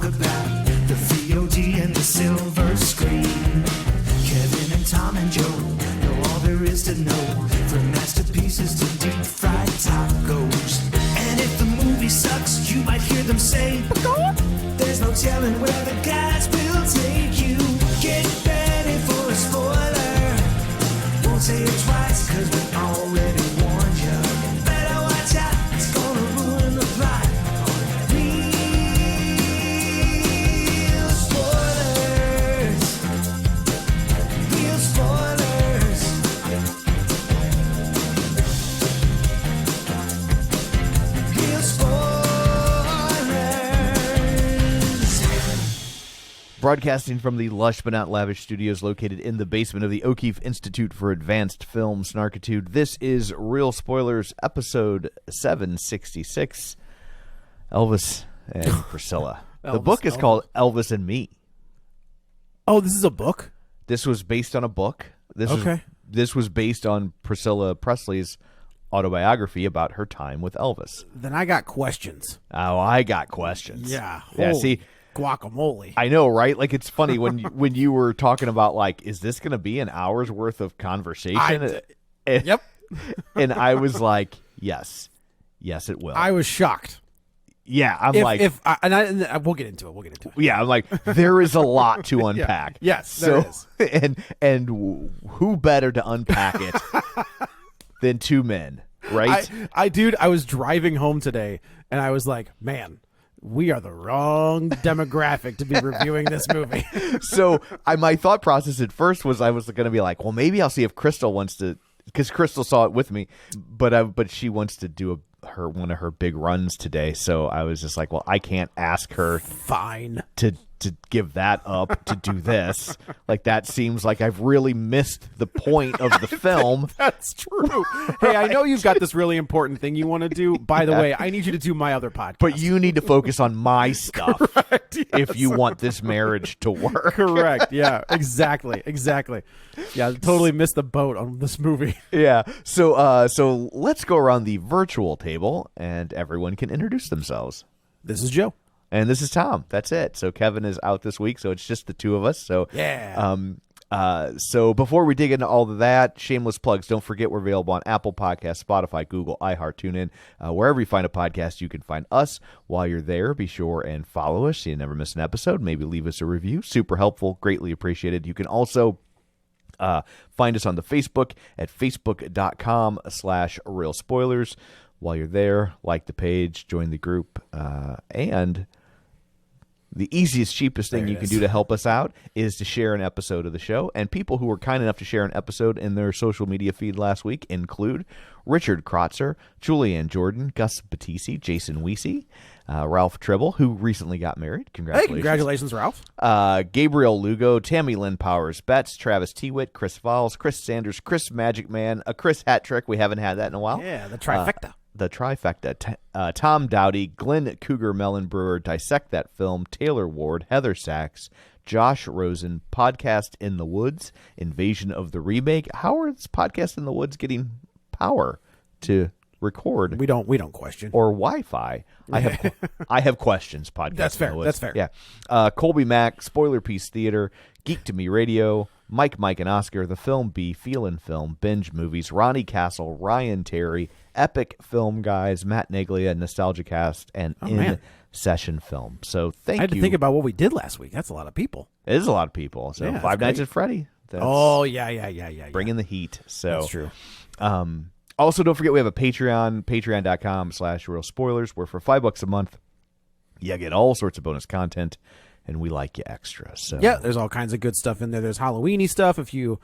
talk about the VOD and the silver screen. Kevin and Tom and Joe know all there is to know, from masterpieces to deep fried tacos. And if the movie sucks, you might hear them say, there's no telling where the guys will take you. Get ready for a spoiler. Won't say it twice, cause we already warned you. Better watch out, it's gonna ruin the plot. Real spoilers. Real spoilers. Real spoilers. Broadcasting from the lush but not lavish studios located in the basement of the O'Keefe Institute for Advanced Film Snarkitude, this is Real Spoilers, episode 766, Elvis and Priscilla. The book is called Elvis and Me. Oh, this is a book? This was based on a book. This was based on Priscilla Presley's autobiography about her time with Elvis. Then I got questions. Oh, I got questions. Yeah. Yeah, Holy see, guacamole. I know, right? Like, it's funny when when you were talking about, like, is this going to be an hour's worth of conversation? Yep. And I was like, yes, it will. I was shocked. Yeah, I'm we'll get into it. yeah, I'm like, there is a lot to unpack. Yeah. Yes, there is. And who better to unpack it than two men, right? I was driving home today, and I was like, man, we are the wrong demographic to be reviewing this movie. So my thought process at first was I was going to be like, well, maybe I'll see if Crystal wants to, because Crystal saw it with me, but she wants to do one of her big runs today. So I was just like, well, I can't ask her fine to give that up to do this. Like, that seems like I've really missed the point of the film. That's true. Hey, I know you've got this really important thing you want to do. By the way, I need you to do my other podcast. But you need to focus on my stuff. Correct, yes. If you want this marriage to work. Correct. Yeah, exactly. Yeah, totally missed the boat on this movie. Yeah. So let's go around the virtual table and everyone can introduce themselves. This is Joe. And this is Tom. That's it. So Kevin is out this week, so it's just the two of us. So yeah. So before we dig into all of that, shameless plugs. Don't forget we're available on Apple Podcasts, Spotify, Google, iHeart, TuneIn. Wherever you find a podcast, you can find us. While you're there, be sure and follow us so you never miss an episode. Maybe leave us a review. Super helpful. Greatly appreciated. You can also find us on the Facebook at facebook.com/Real Spoilers. While you're there, like the page, join the group, and the easiest, cheapest thing you can do to help us out is to share an episode of the show. And people who were kind enough to share an episode in their social media feed last week include Richard Krotzer, Julianne Jordan, Gus Batisi, Jason Weesey, Ralph Tribble, who recently got married. Congratulations. Hey, congratulations, Ralph. Gabriel Lugo, Tammy Lynn Powers Betts, Travis Tewitt, Chris Valls, Chris Sanders, Chris Magic Man, a Chris hat trick. We haven't had that in a while. Yeah, the trifecta. Tom Dowdy, Glenn Cougar Mellon Brewer, Dissect That Film, Taylor Ward, Heather Sachs, Josh Rosen, Podcast in the Woods, Invasion of the Remake. How are this Podcast in the Woods getting power to record? We don't question. Or Wi-Fi. I have questions. Podcast. That's fair. In the Woods. That's fair. Yeah. Colby Mack, Spoiler Piece Theater, Geek to Me Radio, Mike, and Oscar, The Film Bee, Feelin' Film, Binge Movies, Ronnie Castle, Ryan Terry, Epic Film Guys, Matt Neglia, Nostalgia Cast, and Session Film. So thank you. I had to think about what we did last week. That's a lot of people. It is a lot of people. So yeah, Five Nights at Freddy. Yeah. Bringing the heat. So that's true. Also, don't forget we have a Patreon, patreon.com/Real Spoilers, where for $5 a month, you get all sorts of bonus content, and we like you extra. So yeah, there's all kinds of good stuff in there. There's Halloween-y stuff if you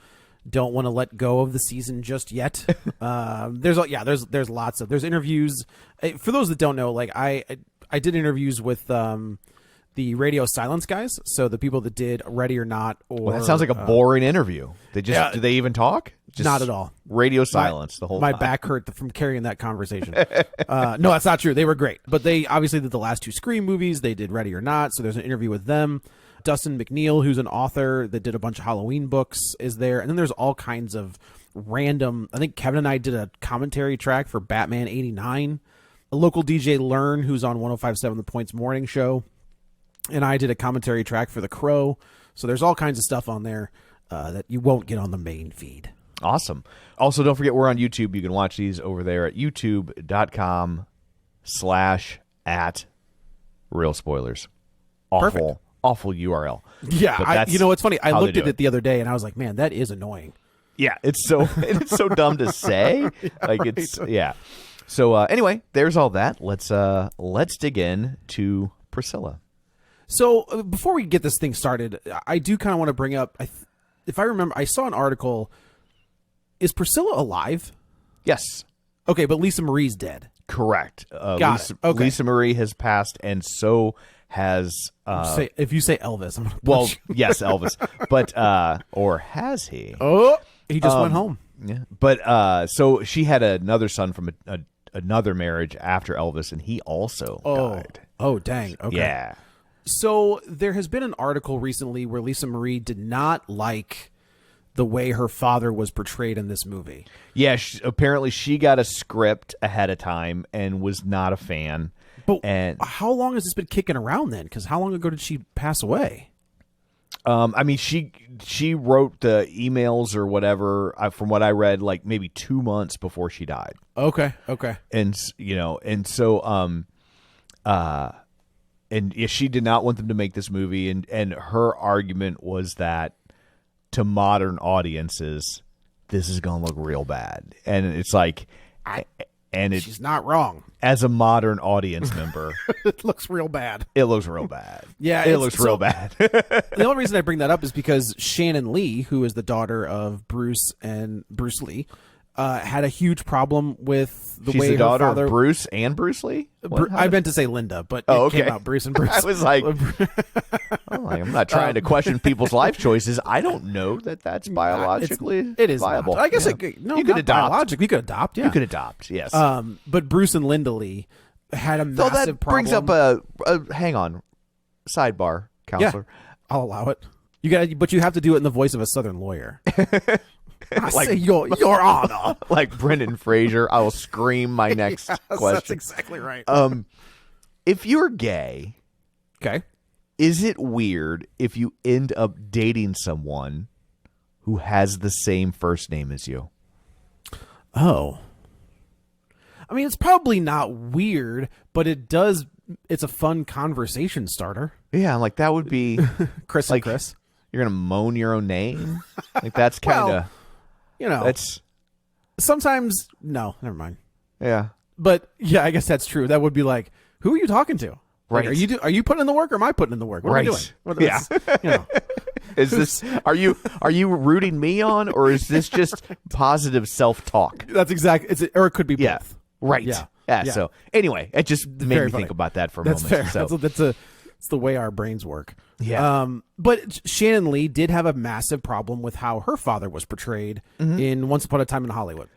don't want to let go of the season just yet. There's lots of, there's interviews. For those that don't know, like I did interviews with the Radio Silence guys, so the people that did Ready or Not. Or well, that sounds like a boring interview. Do they even talk? Just not at all. Radio silence the whole time. My time. back hurt from carrying that conversation. No, that's not true. They were great. But they obviously did the last two Scream movies. They did Ready or Not, so there's an interview with them. Dustin McNeil, who's an author that did a bunch of Halloween books, is there. And then there's all kinds of random... I think Kevin and I did a commentary track for Batman 89. A local DJ, Learn, who's on 105.7 The Point's morning show. and I did a commentary track for The Crow. So there's all kinds of stuff on there that you won't get on the main feed. Awesome. Also, don't forget we're on YouTube. You can watch these over there at youtube.com/@realspoilers. Awful URL. Yeah, you know what's funny? I looked at it the other day and I was like, man, that is annoying. Yeah, it's so dumb to say. Like yeah. So anyway, there's all that. Let's dig in to Priscilla. So before we get this thing started, I do kind of want to bring up. If I remember, I saw an article. Is Priscilla alive? Yes. Okay, but Lisa Marie's dead. Correct. Got it. Okay. Lisa Marie has passed, and so has. If you say Elvis, I'm gonna well, yes, Elvis, but or has he? Oh, he just went home. Yeah, but so she had another son from another marriage after Elvis, and he also died. Oh, dang. Okay. Yeah. So there has been an article recently where Lisa Marie did not like the way her father was portrayed in this movie. Yeah, apparently she got a script ahead of time and was not a fan. But how long has this been kicking around then? Because how long ago did she pass away? I mean, she wrote the emails or whatever, from what I read, like maybe 2 months before she died. Okay. And she did not want them to make this movie, and her argument was that to modern audiences, this is going to look real bad. And it's like, she's not wrong. As a modern audience member, it looks real bad. It looks real bad. Yeah, it looks real bad. The only reason I bring that up is because Shannon Lee, who is the daughter of Bruce Lee, had a huge problem with the way the daughter her father. Of Bruce and Bruce Lee? I meant to say Linda, but it came out Bruce and Bruce. I was like, I'm not trying to question people's life choices. I don't know that that's biologically it is viable. Not. I guess you could adopt. Biologically, you could adopt. Yeah, you could adopt. Yes. But Bruce and Linda Lee had a massive problem. Brings up a hang on, sidebar, counselor. Yeah, I'll allow it. But you have to do it in the voice of a Southern lawyer. I say your honor. Like Brendan Fraser, I will scream my next question. That's exactly right. If you're gay, okay, is it weird if you end up dating someone who has the same first name as you? Oh. I mean, it's probably not weird, but it's a fun conversation starter. Yeah, like that would be Chris and Chris. You're going to moan your own name? Like that's kind of... that's sometimes no, never mind. Yeah, but yeah, I guess that's true. That would be like, who are you talking to? Right? Like, are you putting in the work or am I putting in the work? What right. am I doing? Is this? Are you rooting me on, or is this just positive self-talk? That's exactly. Or it could be both. Right. Yeah. So anyway, it just made me think about that for a moment. Fair. So it's the way our brains work. Yeah. But Shannon Lee did have a massive problem with how her father was portrayed in Once Upon a Time in Hollywood.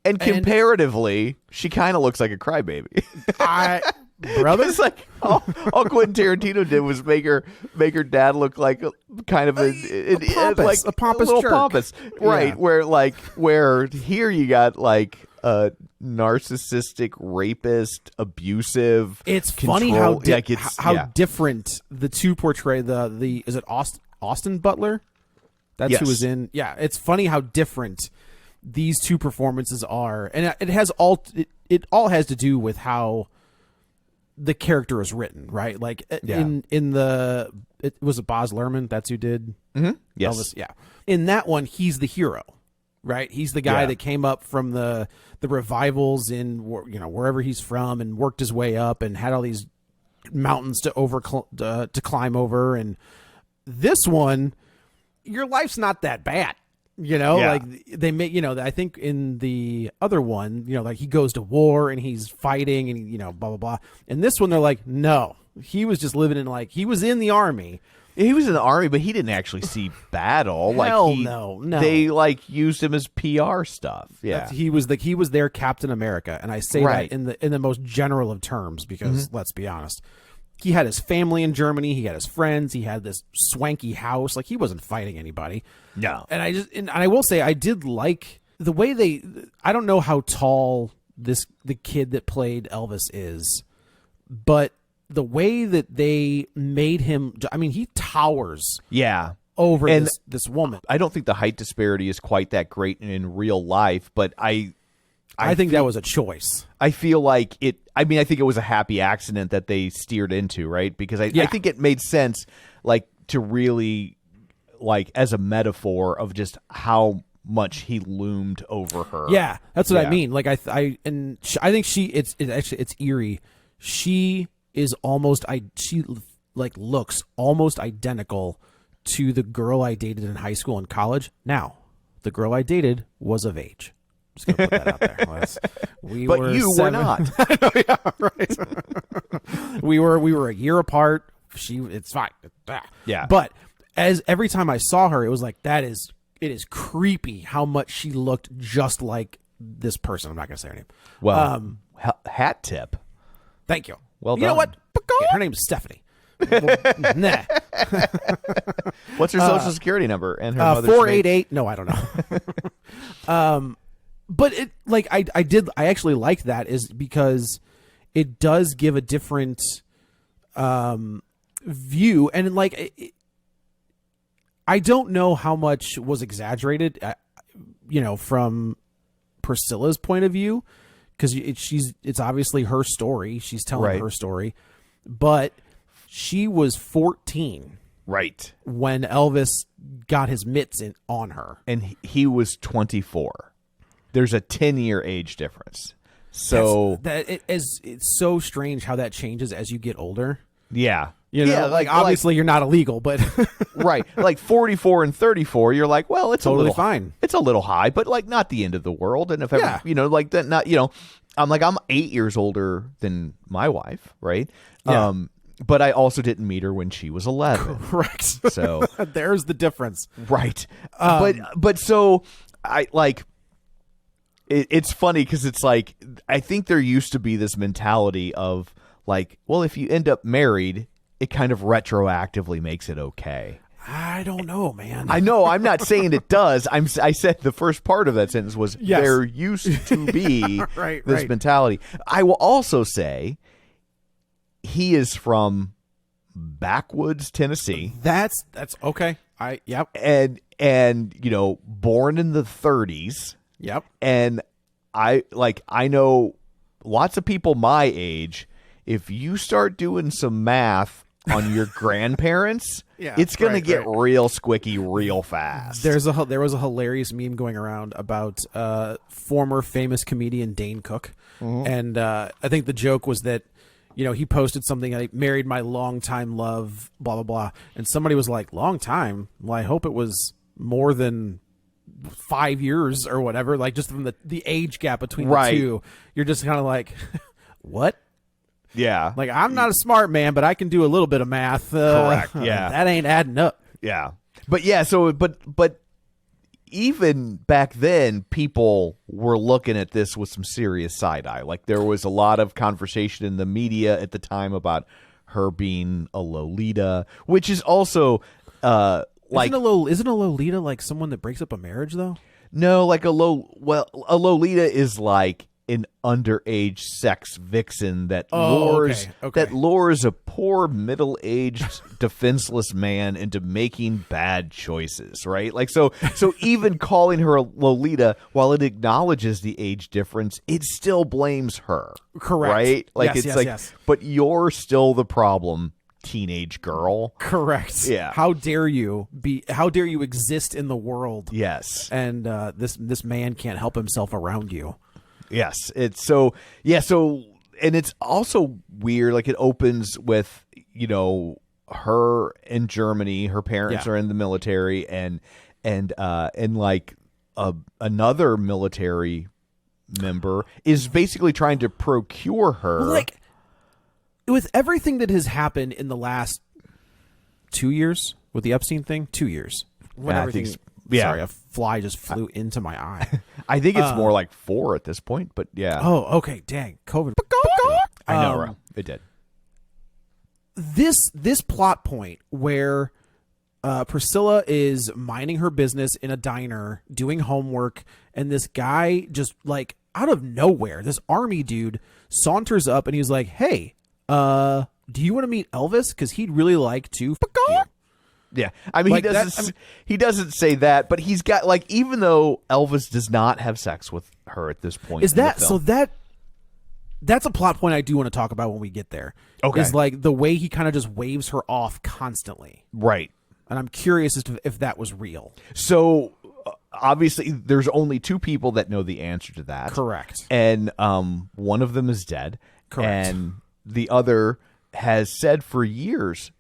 And comparatively, she kind of looks like a crybaby. Brother, it's like all Quentin Tarantino did was make her dad look like a kind of a pompous little jerk. Pompous, right? Yeah. Where here you got like a narcissistic, rapist, abusive. It's funny how different the two portray the is it Austin Butler? That's who was in. Yeah, it's funny how different these two performances are, and it all has to do with how the character is written, right? Like it was Baz Luhrmann. That's who did Yes. Elvis. Yeah, in that one, he's the hero, right? He's the guy that came up from the revivals in wherever he's from and worked his way up and had all these mountains to climb over. And this one, your life's not that bad. Like they make, I think in the other one, like he goes to war and he's fighting and, blah, blah, blah. And this one, they're like, no, he was just living in he was in the army. He was in the army, but he didn't actually see battle. No. They used him as PR stuff. Yeah. He was their Captain America. And I say that in the most general of terms, because let's be honest. He had his family in Germany. He had his friends. He had this swanky house. Like, he wasn't fighting anybody. No. And I will say, I did like the way I don't know how tall the kid that played Elvis is, but the way that they made him, I mean, he towers Yeah. over And this woman. I don't think the height disparity is quite that great in real life, but I think that was a choice. I feel like it. I mean, I think it was a happy accident that they steered into, right? Because I think it made sense, like, to really, like, as a metaphor of just how much he loomed over her. Yeah, that's what I mean. Like, I think it's eerie. She is almost, she like looks almost identical to the girl I dated in high school and college. Now, the girl I dated was of age. Just gonna put that out there. But you were not. Yeah, right. we were a year apart. It's fine. Yeah. But as every time I saw her, it was like it is creepy how much she looked just like this person. I'm not gonna say her name. Well, hat tip. Thank you. Well you know done. what? Yeah, her name's Stephanie. Well, nah. What's her social security number and her mother's 488. No, I don't know. But it, like, I actually like that, is because it does give a different view, and like I don't know how much was exaggerated, from Priscilla's point of view, because it's obviously her story. She's telling her story, but she was 14, right, when Elvis got his mitts on her, and he was 24. There's a 10-year age difference. So it's so strange how that changes as you get older. Yeah. Like obviously you're not illegal, but right. Like 44 and 34, you're like, well, it's totally a little fine. It's a little high, but like not the end of the world. And if ever, like that, not, I'm 8 years older than my wife. Right. Yeah. But I also didn't meet her when she was 11. Correct. So there's the difference. Right. But so I like, it's funny because it's like, I think there used to be this mentality of like, well, if you end up married, it kind of retroactively makes it okay. I don't know, man. I know. I'm not saying it does. I said the first part of that sentence was there used to be this mentality. I will also say he is from backwoods Tennessee. That's okay. Yep. And born in the 30s. Yep. And I know lots of people my age, if you start doing some math on your grandparents, it's going to get real squicky real fast. There was a hilarious meme going around about former famous comedian Dane Cook. Mm-hmm. And I think the joke was that, he posted something like, married my longtime love, blah, blah, blah. And somebody was like, long time? Well, I hope it was more than 5 years or whatever, like just from the age gap between the two. You're just kind of like, what? Yeah. Like, I'm not a smart man, but I can do a little bit of math. Correct. Yeah. That ain't adding up. Yeah. But yeah, so but even back then, people were looking at this with some serious side eye. Like, there was a lot of conversation in the media at the time about her being a Lolita, which is also like, isn't a Lolita like someone that breaks up a marriage though? No, like a Lolita is like an underage sex vixen that lures a poor middle-aged defenseless man into making bad choices, right? Like so even calling her a Lolita, while it acknowledges the age difference, it still blames her. Correct. Right? Like yes. But you're still the problem, teenage girl. Correct. Yeah. How dare you exist in the world? Yes. And this man can't help himself around you. Yes. It's so and it's also weird. Like, it opens with, her in Germany, her parents are in the military, and like another military member is basically trying to procure her. Like, with everything that has happened in the last 2 years with the Epstein thing, 2 years. Sorry, a fly just flew into my eye. I think it's more like 4 at this point, but yeah. Oh, okay. Dang. COVID. I know, right? It did. This plot point where Priscilla is minding her business in a diner, doing homework, and this guy just, like, out of nowhere, this army dude saunters up and he's like, hey, do you want to meet Elvis? Because he'd really like to fuck you. Yeah, I mean, Like he doesn't say that, but he's got like, even though Elvis does not have sex with her at this point, Is in the that film, so? That's a plot point I do want to talk about when we get there. Okay. Is like the way he kind of just waves her off constantly, right? and I'm curious as to if that was real. So obviously, there's only two people that know the answer to that. Correct. And one of them is dead. Correct. And the other has said for years,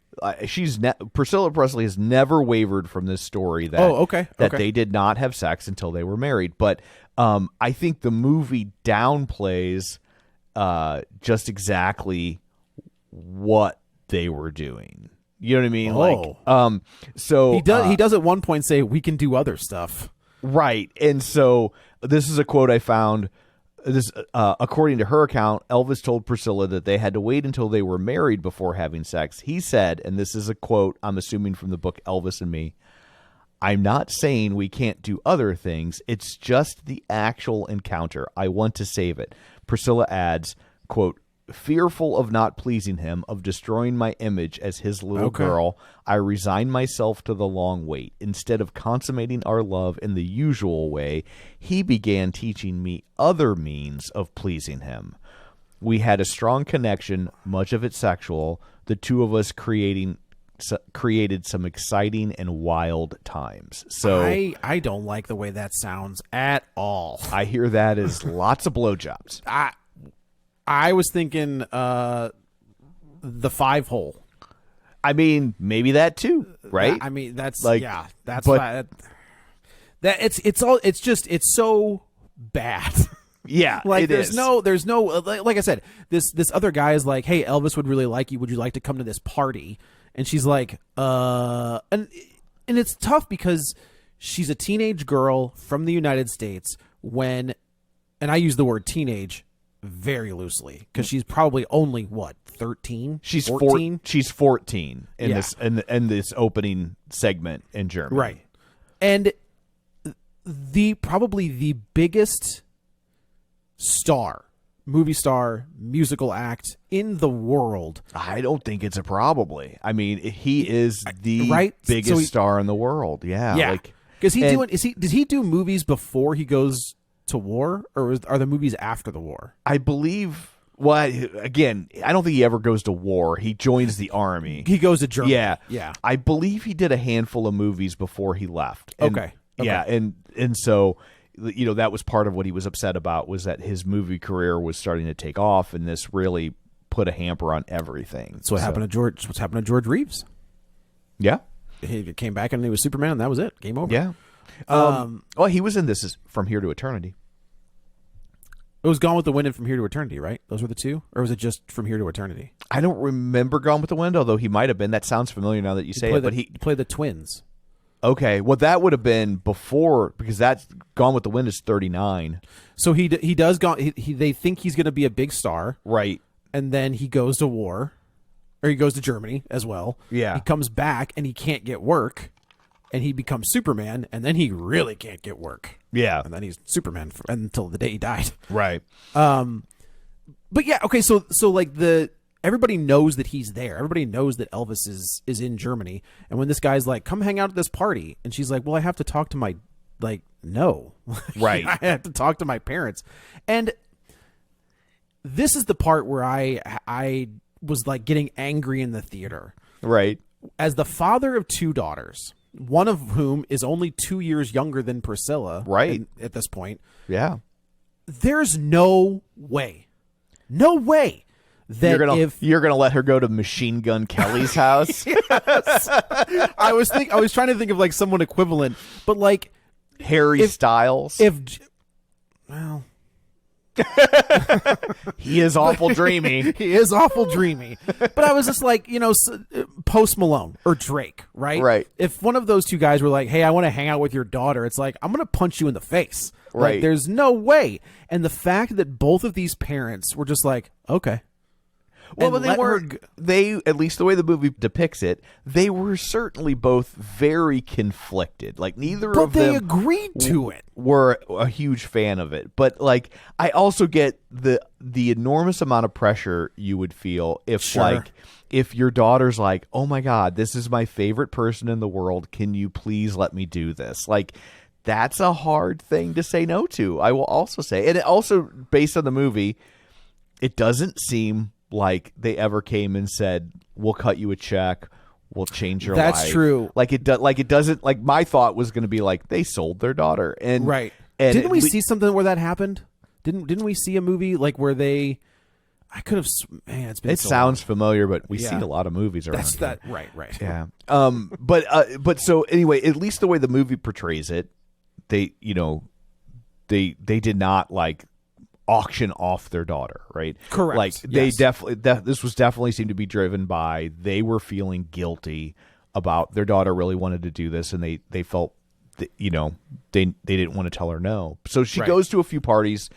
Priscilla Presley has never wavered from this story that that they did not have sex until they were married. But I think the movie downplays just exactly what they were doing. You know what I mean? Like, so he does at one point say, "We can do other stuff." Right. And so this is a quote I found. This, according to her account, Elvis told Priscilla that they had to wait until they were married before having sex. He said, and this is a quote I'm assuming from the book Elvis and Me, "I'm not saying we can't do other things. It's just the actual encounter. I want to save it." Priscilla adds, quote, "Fearful of not pleasing him, of destroying my image as his little girl, I resigned myself to the long wait. Instead of consummating our love in the usual way, he began teaching me other means of pleasing him. We had a strong connection, much of it sexual, the two of us created some exciting and wild times." So I don't like the way that sounds at all. I hear that as lots of blowjobs. I was thinking the 5-hole. I mean, maybe that too, right? I mean, that's like, that's but, that it's so bad. Yeah, like there's is. no like I said, this other guy is like, "Hey, Elvis would really like you. Would you like to come to this party?" And she's like, and it's tough because she's a teenage girl from the United States and I use the word teenage very loosely because she's probably only 13. She's 14. She's 14 in this in this opening segment in Germany, right? And probably the biggest movie star, musical act in the world. I don't think it's a probably. I mean, he is the biggest star in the world. Yeah, like, because does he do movies before he goes to war, or are the movies after the war? I believe. Well, again, I don't think he ever goes to war. He joins the army. He goes to Germany. Yeah. I believe he did a handful of movies before he left. And, okay. Yeah, and so, you know, that was part of what he was upset about, was that his movie career was starting to take off, and this really put a hamper on everything. That's what happened to George. What's happened to George Reeves? Yeah, he came back and he was Superman, and that was it. Game over. Yeah. Well, he was in This Is From Here to Eternity. It was Gone with the Wind and From Here to Eternity, right? Those were the two? Or was it just From Here to Eternity? I don't remember Gone with the Wind, although he might have been. That sounds familiar now that you say it. But he played the twins. Okay, well, that would have been before, because that's Gone with the Wind is 39. So he does go. They think he's going to be a big star, right? And then he goes to war, or he goes to Germany as well. Yeah, he comes back and he can't get work, and he becomes Superman, and then he really can't get work. Yeah, and then he's Superman until the day he died. Right. But yeah, okay. So like everybody knows that he's there. Everybody knows that Elvis is in Germany. And when this guy's like, "Come hang out at this party," and she's like, "Well, I have to talk to my no, right? I have to talk to my parents." And this is the part where I was like getting angry in the theater. Right. As the father of two daughters, one of whom is only 2 years younger than Priscilla, right? At this point, yeah. There's no way that you're gonna let her go to Machine Gun Kelly's house. Yes. I was trying to think of like someone equivalent, but like Harry Styles. He is awful dreamy. He is awful dreamy. But I was just like, Post Malone or Drake, right? Right. If one of those two guys were like, "Hey, I want to hang out with your daughter," it's like, I'm going to punch you in the face. Right. Like, there's no way. And the fact that both of these parents were just like, okay. Well, and but they at least the way the movie depicts it, they were certainly both very conflicted. Like neither but of them they agreed to it. were a huge fan of it. But like I also get the enormous amount of pressure you would feel if Sure. like if your daughter's like, "Oh my God, this is my favorite person in the world. Can you please let me do this?" Like that's a hard thing to say no to. I will also say, and it also based on the movie, it doesn't seem like they ever came and said, "We'll cut you a check. We'll change your life." That's true. Like it doesn't. Like my thought was going to be like they sold their daughter, and Right. And Didn't we see something where that happened? Didn't we see a movie like where they? I could have. Man, it's been. It so sounds long. familiar, but we Yeah. see a lot of movies around. That's here. that. Right. Yeah. But so anyway, at least the way the movie portrays it, they did not like auction off their daughter, right? Correct. Like they Yes. definitely this was definitely seemed to be driven by they were feeling guilty about their daughter really wanted to do this, and they felt that, they didn't want to tell her no. So she Right. goes to a few parties.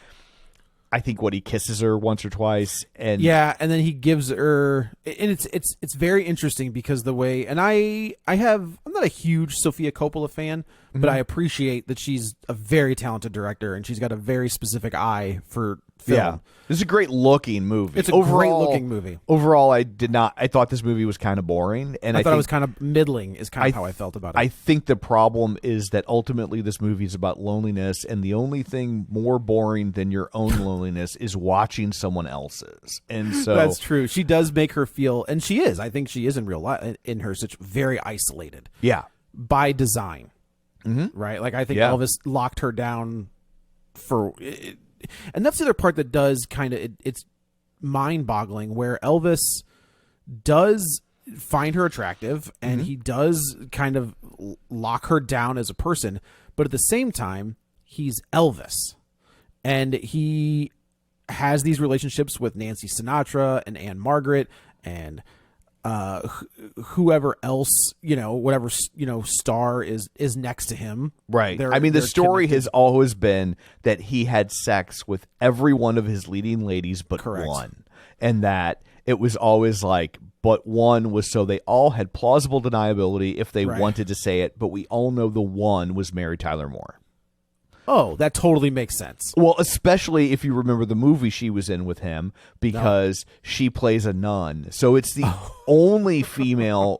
I think he kisses her once or twice, and Yeah, and then he gives her, and it's very interesting because the way, and I'm not a huge Sofia Coppola fan, but I appreciate that she's a very talented director and she's got a very specific eye for film. Yeah, this is a great looking movie. It's a great looking movie. Overall, I thought this movie was kind of boring, and I thought think, it was kind of middling. Is kind of how I felt about it. I think the problem is that ultimately this movie is about loneliness, and the only thing more boring than your own loneliness is watching someone else's. And so That's true. She does make her feel, and she is. I think she is in real life in her such very isolated. Yeah, by design, right? Like I think Yeah. Elvis locked her down for, and that's the other part that does kind of it's mind-boggling. Where Elvis does find her attractive, and he does kind of lock her down as a person, but at the same time, he's Elvis, and he has these relationships with Nancy Sinatra and Anne Margaret and whoever else, whatever, star is next to him. right. They're- I mean, the they're story connected. has always been that he had sex with every one of his leading ladies but Correct. one, and that it was always like, but one was so they all had plausible deniability if they Right. wanted to say it, but we all know the one was Mary Tyler Moore. Oh, that totally makes sense. Well, especially if you remember the movie she was in with him, because she plays a nun. So it's the only female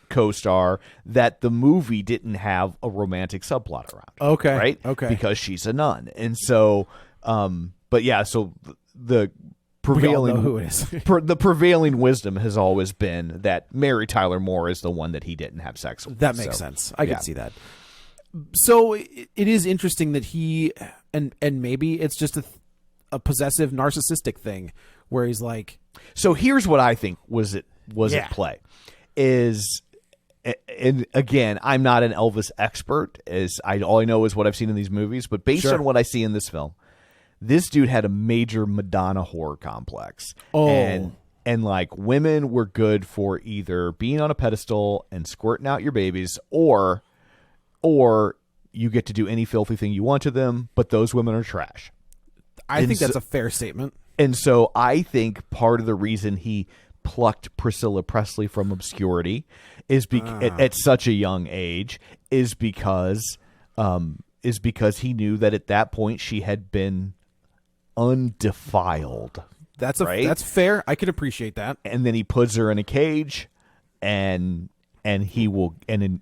co-star that the movie didn't have a romantic subplot around. Okay. Right? Okay. Because she's a nun. And so, but yeah, so the We all prevailing know who it is. the prevailing wisdom has always been that Mary Tyler Moore is the one that he didn't have sex with. That makes So, sense. I yeah. can see that. So it is interesting that he, and maybe it's just a possessive narcissistic thing where he's like, So here's what I think was at Yeah. play is, and again, I'm not an Elvis expert, as all I know is what I've seen in these movies, but based Sure. on what I see in this film, this dude had a major Madonna whore complex. Oh. And like women were good for either being on a pedestal and squirting out your babies, or you get to do any filthy thing you want to them, but those women are trash. I think that's a fair statement. And so I think part of the reason he plucked Priscilla Presley from obscurity is at such a young age is because he knew that at that point she had been undefiled. That's Right? that's fair. I could appreciate that. And then he puts her in a cage, and he will, and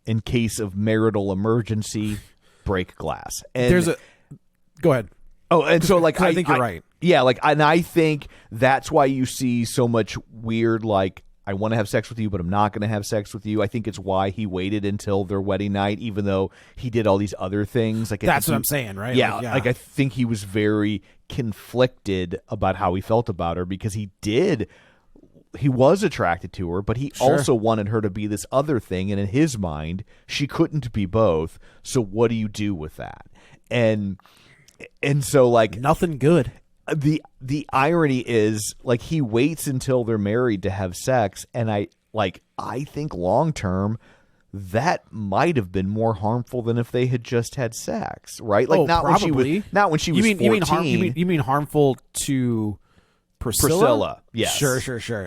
in case of marital emergency, break glass. And Go ahead. Oh, and so like I think you're right. Yeah, like, and I think that's why you see so much weird, like, I want to have sex with you, but I'm not going to have sex with you. I think it's why he waited until their wedding night, even though he did all these other things. Like, That's what I'm saying, right? Yeah, Like, like I think he was very conflicted about how he felt about her, because he was attracted to her, but he also wanted her to be this other thing, and in his mind, she couldn't be both. So what do you do with that? And so, like, Nothing good. the irony is, like, he waits until they're married to have sex, and I think long term that might have been more harmful than if they had just had sex, right? Like, not probably. when she was 14. You mean harmful to Priscilla? Yes. Sure.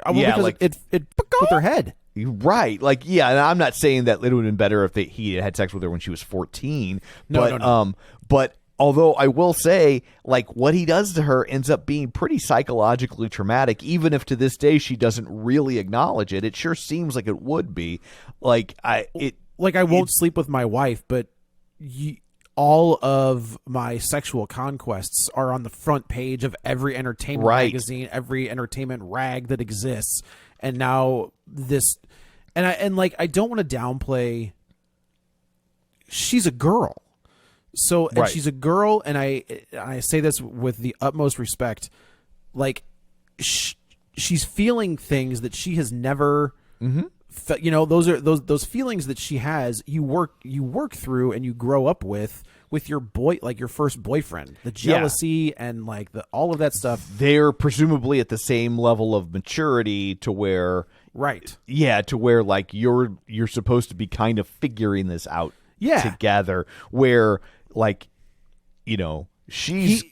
Well, Yeah, because like- it with her head. Right. Like, yeah, and I'm not saying that it would have been better if he had sex with her when she was 14. No. But although I will say, like, what he does to her ends up being pretty psychologically traumatic, even if to this day she doesn't really acknowledge it. It sure seems like it would be. Like, I won't sleep with my wife, but all of my sexual conquests are on the front page of every entertainment magazine, every entertainment rag that exists. And now this, and I don't want to downplay. She's a girl, so and she's a girl, and I say this with the utmost respect. Like, she's feeling things that she has never. Those are those feelings that she has. You work through and you grow up with your your first boyfriend, the jealousy and like all of that stuff. They're presumably at the same level of maturity to where, to where like you're supposed to be kind of figuring this out together. Where like, she's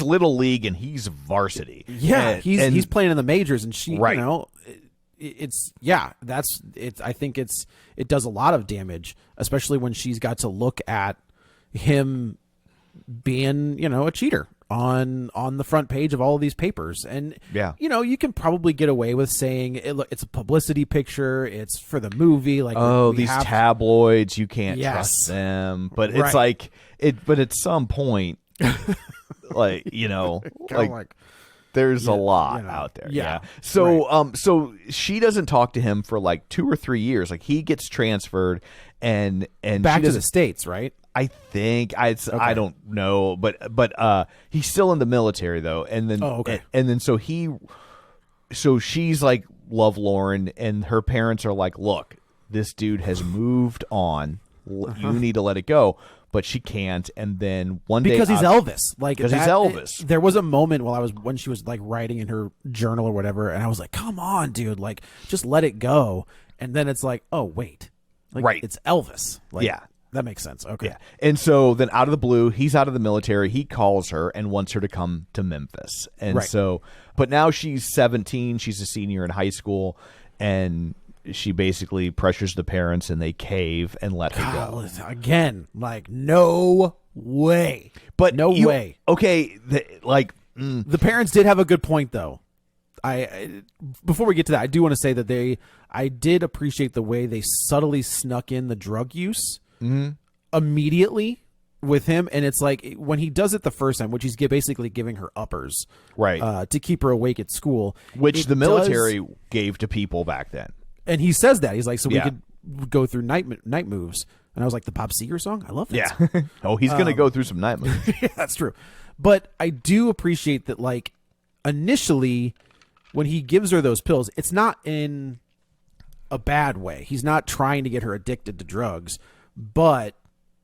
little league and he's varsity. Yeah, he's playing in the majors and she, Right. I think it does a lot of damage, especially when she's got to look at him being, a cheater on the front page of all of these papers. And, you can probably get away with saying it's a publicity picture. It's for the movie. Like, these tabloids, you can't trust them. But it's but at some point, like, there's a lot out there. Yeah. So so she doesn't talk to him for like 2 or 3 years. Like, he gets transferred and back to the States, right? I think I don't know, but he's still in the military though. And then and then so she's like lovelorn, and her parents are like, look, this dude has moved on. You need to let it go. But she can't, and then one day because he's Elvis, like because he's Elvis. There was a moment when she was like writing in her journal or whatever, and I was like, "Come on, dude, like just let it go." And then it's like, "Oh wait, like, it's Elvis." Like, that makes sense. Okay, yeah. And so then out of the blue, he's out of the military. He calls her and wants her to come to Memphis, and so, but now she's 17. She's a senior in high school, and she basically pressures the parents and they cave and let her go. Again, like, no way. But no way. Okay, the parents did have a good point, though. Before we get to that, I do want to say that I did appreciate the way they subtly snuck in the drug use immediately with him. And it's like when he does it the first time, which he's basically giving her uppers to keep her awake at school. Which the military gave to people back then. And he says that. He's like, so we could go through night moves. And I was like, the Bob Seger song? I love that song. Oh, he's going to go through some night moves. Yeah, that's true. But I do appreciate that, like, initially, when he gives her those pills, it's not in a bad way. He's not trying to get her addicted to drugs. But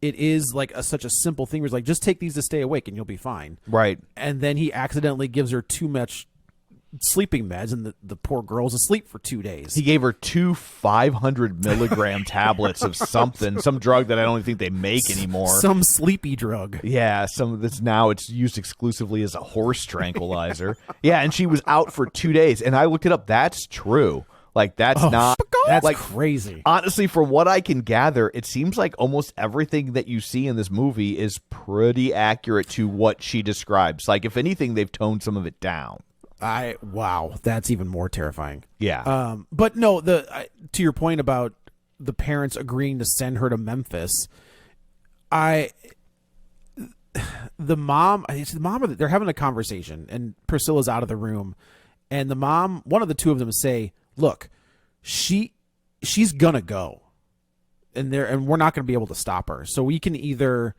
it is, like, such a simple thing where it's like, just take these to stay awake and you'll be fine. Right. And then he accidentally gives her too much sleeping meds, and the poor girl's asleep for 2 days. He gave her 2 500 milligram tablets of something, some drug that I don't even think they make anymore. Some sleepy drug. Yeah, some of this now it's used exclusively as a horse tranquilizer. Yeah, and she was out for 2 days, and I looked it up. That's true. Like, that's that's like crazy. Honestly, from what I can gather, it seems like almost everything that you see in this movie is pretty accurate to what she describes. Like, if anything, they've toned some of it down. Wow, that's even more terrifying. Yeah. But no, to your point about the parents agreeing to send her to Memphis, the mom, they're having a conversation, and Priscilla's out of the room, and the mom, one of the two of them say, "Look, she's gonna go, and we're not gonna be able to stop her. So we can either."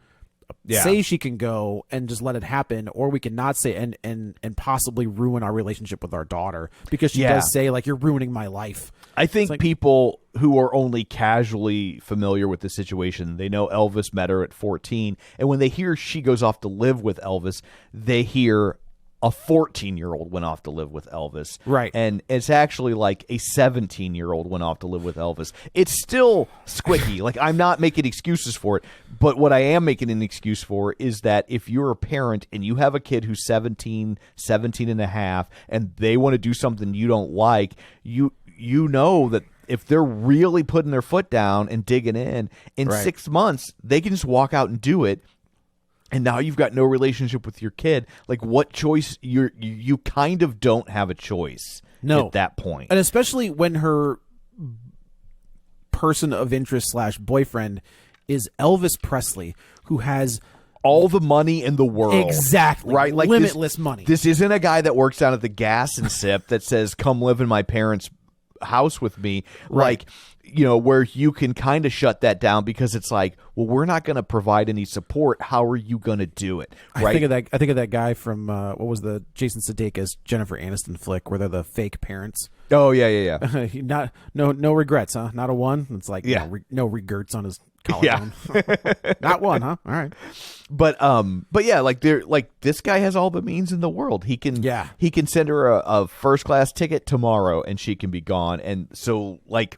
Say she can go and just let it happen, or we can not say and possibly ruin our relationship with our daughter, because she does say, like, you're ruining my life. I think people who are only casually familiar with the situation, they know Elvis met her at 14, and when they hear she goes off to live with Elvis, they hear a 14-year-old went off to live with Elvis. Right. And it's actually like a 17-year-old went off to live with Elvis. It's still squicky. Like, I'm not making excuses for it. But what I am making an excuse for is that if you're a parent and you have a kid who's 17 and a half, and they want to do something you don't like, you know that if they're really putting their foot down and digging in Right. 6 months, they can just walk out and do it. And now you've got no relationship with your kid. Like, what choice? You kind of don't have a choice at that point. And especially when her person of interest / boyfriend is Elvis Presley, who has all the money in the world. Exactly. Right? Like limitless money. This isn't a guy that works down at the gas and sip that says, come live in my parents' house with me. Right. Like, where you can kind of shut that down because it's like, well, we're not going to provide any support. How are you going to do it? Right. I think of that guy from what was the Jason Sudeikis Jennifer Aniston flick where they're the fake parents. Oh yeah. No regrets, huh? Not a one. It's like no regrets on his collarbone. Not one, huh? All right. But yeah, like this guy has all the means in the world. He can send her a first class ticket tomorrow and she can be gone. And so like,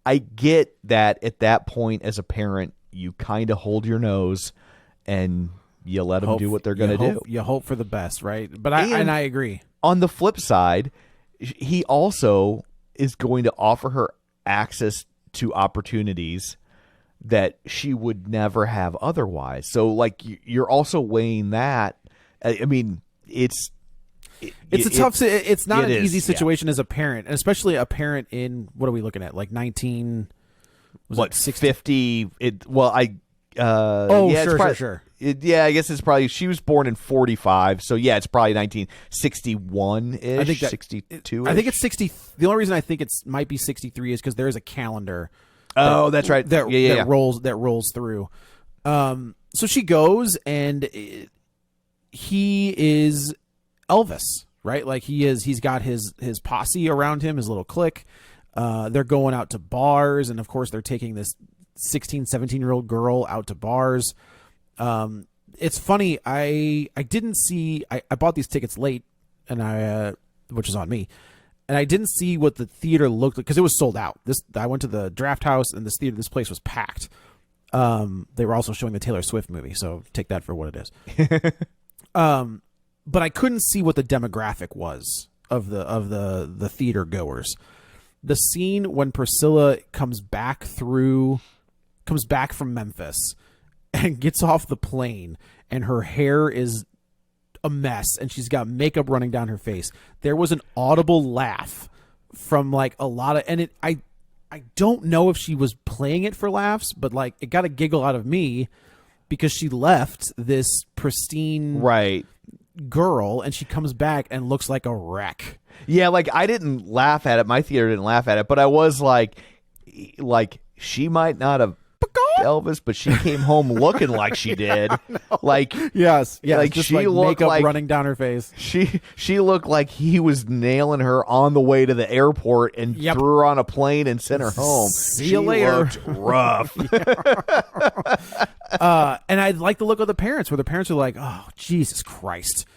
I get that at that point as a parent, you kind of hold your nose and you let them do what they're going to do. You hope for the best, right? But I agree. On the flip side, he also is going to offer her access to opportunities that she would never have otherwise. So like you're also weighing that. I mean, it's not an easy yeah. situation as a parent, and especially a parent in, what are we looking at? Like 19, was it 60? 50? Sure. Yeah, I guess it's probably, she was born in 45, so yeah, it's probably 1961-ish, I think 62-ish. I think it's 60. The only reason I think it might be 63 is because there is a calendar. That's right. That rolls through. So she goes, and he is Elvis, right? Like he's got his posse around him, his little clique. They're going out to bars, and of course they're taking this 16, 17-year-old girl out to bars. It's funny. I didn't see, I bought these tickets late, and which is on me. And I didn't see what the theater looked like because it was sold out. I went to the Draft House, and this place was packed. They were also showing the Taylor Swift movie, so take that for what it is. But I couldn't see what the demographic was of the theater goers. The scene when Priscilla comes back from Memphis and gets off the plane, and her hair is a mess and she's got makeup running down her face. There was an audible laugh from like a lot of, and I don't know if she was playing it for laughs, but like it got a giggle out of me because she left this pristine girl and she comes back and looks like a wreck. Yeah, like I didn't laugh at it. My theater didn't laugh at it, but I was like she might not have Elvis, but she came home looking like she did. Like yes, like just she like looked makeup like running down her face. She looked like he was nailing her on the way to the airport and threw her on a plane and sent her home. See you later. Looked rough. And I like the look of the parents, where the parents are like, "Oh, Jesus Christ."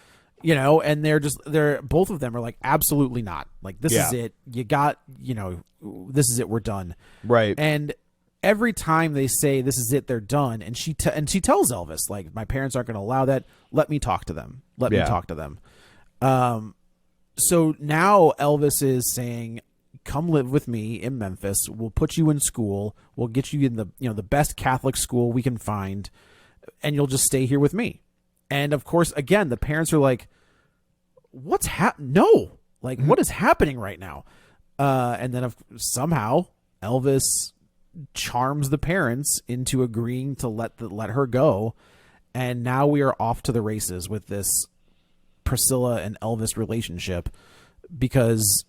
And they're both of them are like, absolutely not. Like, this is it. You got, this is it. We're done. Right. And every time they say this is it, they're done. And she tells Elvis, like, my parents aren't going to allow that. Let me talk to them. Let me talk to them. So now Elvis is saying, come live with me in Memphis. We'll put you in school. We'll get you in the best Catholic school we can find, and you'll just stay here with me. And of course, again, the parents are like, what's no, like, what is happening right now? And then somehow Elvis charms the parents into agreeing to let her go. And now we are off to the races with this Priscilla and Elvis relationship, because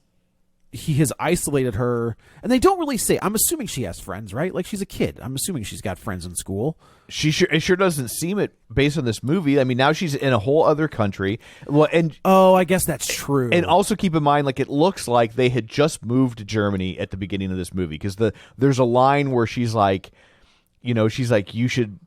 he has isolated her, and they don't really say. I'm assuming she has friends, right? Like, she's a kid. I'm assuming she's got friends in school. It sure doesn't seem it based on this movie. I mean, now she's in a whole other country. Well, and I guess that's true. And also keep in mind, like, it looks like they had just moved to Germany at the beginning of this movie, because there's a line where she's like, you should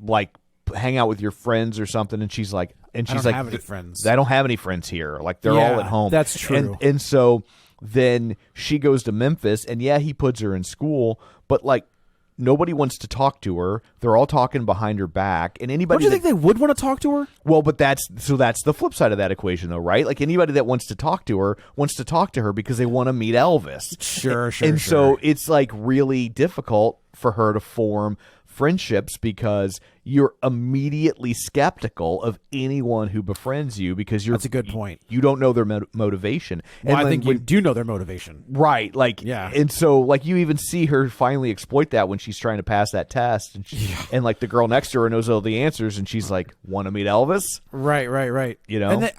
like hang out with your friends or something, and she's like, I don't have any friends. I don't have any friends here. Like they're all at home. That's true. And so then she goes to Memphis, and he puts her in school, but like nobody wants to talk to her. They're all talking behind her back, and anybody. Don't you think they would want to talk to her? Well, but that's the flip side of that equation, though, right? Like anybody that wants to talk to her because they want to meet Elvis. Sure. So it's like really difficult for her to form friendships because you're immediately skeptical of anyone who befriends you because that's a good point. You don't know their motivation. Well, and I think you do know their motivation, right? Like, yeah. And so, like, you even see her finally exploit that when she's trying to pass that test, and and like the girl next to her knows all the answers, and she's like, "Want to meet Elvis?" Right. You know, and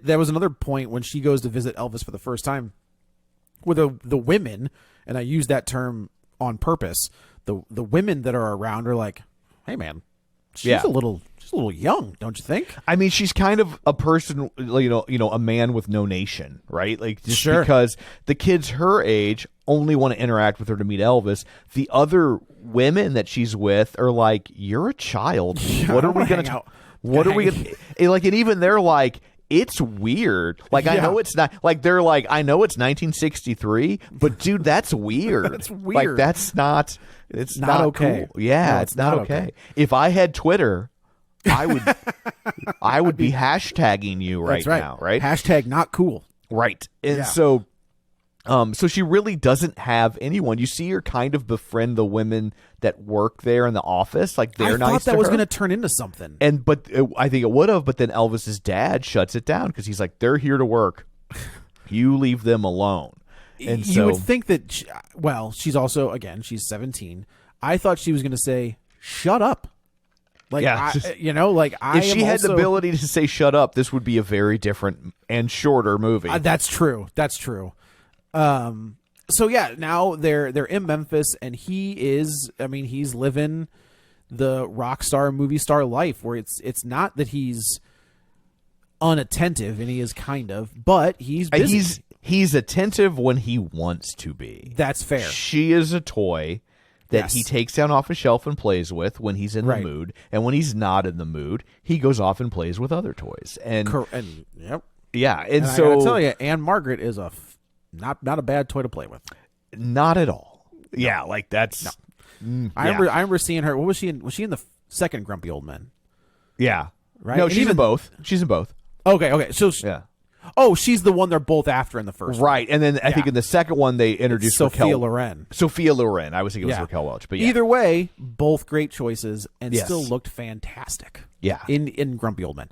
there was another point when she goes to visit Elvis for the first time, where the women, and I use that term on purpose. The women that are around are like, hey man, she's a little young, don't you think? I mean, she's kind of a person, a man with no nation, right? Like just sure. Because the kids her age only want to interact with her to meet Elvis. The other women that she's with are like, you're a child. What are we going to? What are we going to? Like, and even they're like, it's weird. Like, I know it's not. Like, they're like, I know it's 1963, but dude, that's weird. That's weird. Like, that's not. It's not okay. Cool. Yeah, no, it's not okay. If I had Twitter, I would be hashtagging you right now, right? Hashtag not cool. Right. And so she really doesn't have anyone. You see her kind of befriend the women that work there in the office. Like they're nice to her. I thought that was going to turn into something. But I think it would have. But then Elvis's dad shuts it down because he's like, they're here to work. You leave them alone. And you would think that, she's also, again, she's 17. I thought she was going to say, shut up. Like, if she had the ability to say shut up, this would be a very different and shorter movie. That's true. Now they're in Memphis, and he's living the rock star, movie star life where it's not that he's unattentive, and he is kind of, but he's busy. He's attentive when he wants to be. That's fair. She is a toy that he takes down off a shelf and plays with when he's in the mood, and when he's not in the mood, he goes off and plays with other toys. And yep. Yeah, and so I gotta tell you, Anne Margaret is not a bad toy to play with. Not at all. No. Yeah, like that's. No. I remember seeing her. What was she in? Was she in the second Grumpy Old Men? Yeah. Right. No, she's in both. She's in both. Okay. So yeah. Oh, she's the one they're both after in the first right. One. And then I think in the second one they introduced Sophia Loren. Sophia Loren. I was thinking it was Raquel Welch. But either way, both great choices and still looked fantastic. Yeah. In Grumpy Old Men.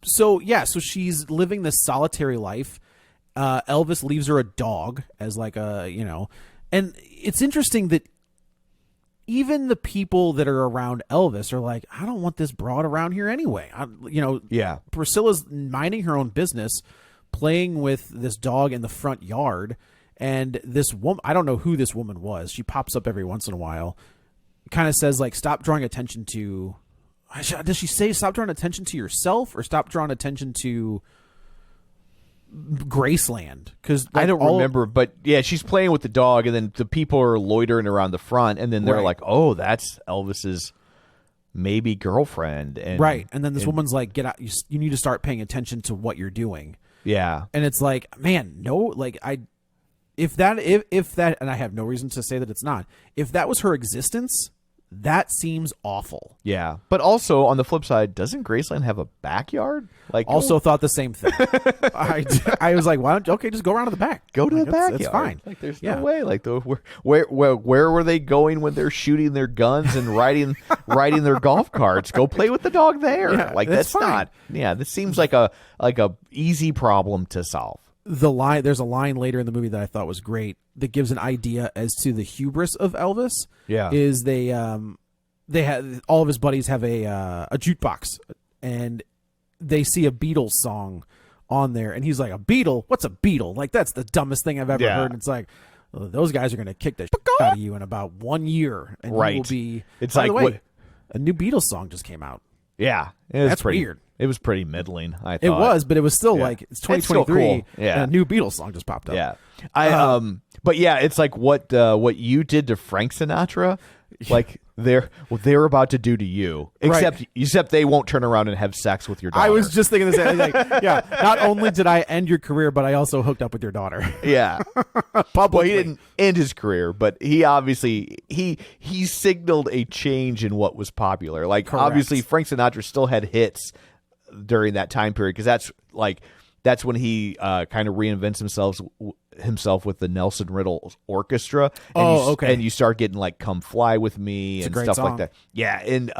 So she's living this solitary life. Elvis leaves her a dog as like and it's interesting that even the people that are around Elvis are like, I don't want this broad around here anyway. Priscilla's minding her own business, playing with this dog in the front yard, and this woman, I don't know who this woman was. She pops up every once in a while, kind of says like, stop drawing attention to, does she say stop drawing attention to yourself or stop drawing attention to Graceland? Because I don't remember, but she's playing with the dog, and then the people are loitering around the front, and then they're like, "Oh, that's Elvis's maybe girlfriend," and and then this woman's like, "Get out! You need to start paying attention to what you're doing." Yeah, and it's like, man, no, like if that, and I have no reason to say that it's not. If that was her existence, that seems awful. Yeah, but also on the flip side, doesn't Graceland have a backyard? Like, also thought the same thing. I was like, why don't just go around to the back? Go to the backyard. It's fine. Like, there's no way. Like, where were they going when they're shooting their guns and riding their golf carts? Go play with the dog there. Yeah, like that's fine. not. Yeah, this seems like a easy problem to solve. There's a line later in the movie that I thought was great that gives an idea as to the hubris of Elvis. Yeah, is they have all of his buddies have a jukebox, and they see a Beatles song on there, and he's like, a Beatle? What's a Beatle? Like, that's the dumbest thing I've ever heard. And it's like, well, those guys are going to kick the shit out of you in about 1 year, and you will be. It's by like the way, what? A new Beatles song just came out. Yeah, that's weird. It was pretty middling, I thought. It was, but it was still like, it's 2023, cool. and a new Beatles song just popped up. Yeah. But yeah, it's like what you did to Frank Sinatra. Like, they're about to do to you. Except they won't turn around and have sex with your daughter. I was just thinking the same thing. Like, yeah, not only did I end your career, but I also hooked up with your daughter. Yeah. Publicly. Well, he didn't end his career, but he obviously he signaled a change in what was popular. Like Correct. obviously Frank Sinatra still had hits during that time period because that's when he kind of reinvents himself with the Nelson Riddle Orchestra. And okay. And you start getting like "Come Fly with Me" and stuff like that. Yeah, and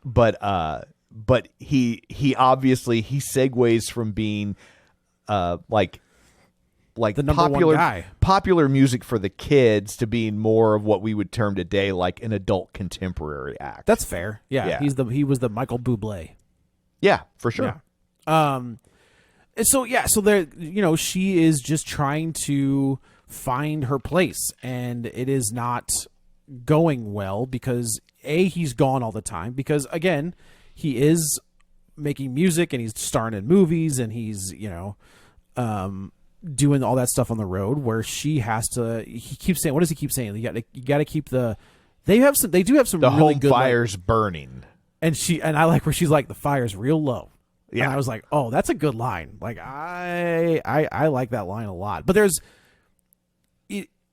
but he obviously he segues from being like the number one guy. Popular music for the kids to being more of what we would term today like an adult contemporary act. That's fair. Yeah. He was the Michael Bublé. Yeah, for sure. Yeah. So there, she is just trying to find her place, and it is not going well because he's gone all the time because again, he is making music and he's starring in movies and he's, doing all that stuff on the road where he keeps saying, what does he keep saying? You got to keep they do have some the really home good fire's burning. And I like where she's like, the fire's real low. Yeah. And I was like, oh, that's a good line. Like I like that line a lot. But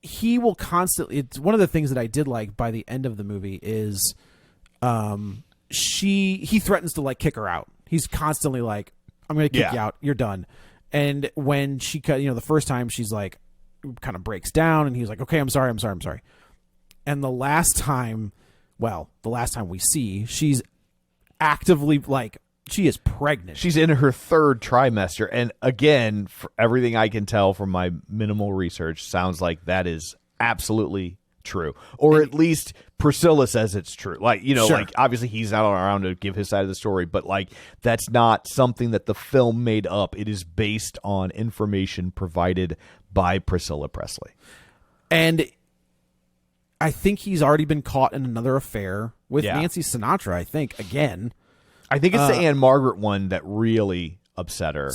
he will constantly, it's one of the things that I did like by the end of the movie is he threatens to like kick her out. He's constantly like, I'm going to kick you out. You're done. And when she the first time she's like kind of breaks down and he's like, okay, I'm sorry. And the last time we see, she's actively like, she is pregnant. She's in her third trimester. And again, for everything I can tell from my minimal research, sounds like that is absolutely true. Or at least Priscilla says it's true. Like, Sure. like obviously he's not around to give his side of the story, but like that's not something that the film made up. It is based on information provided by Priscilla Presley. And I think he's already been caught in another affair with Nancy Sinatra, I think, again. I think it's the Anne Margaret one that really upset her,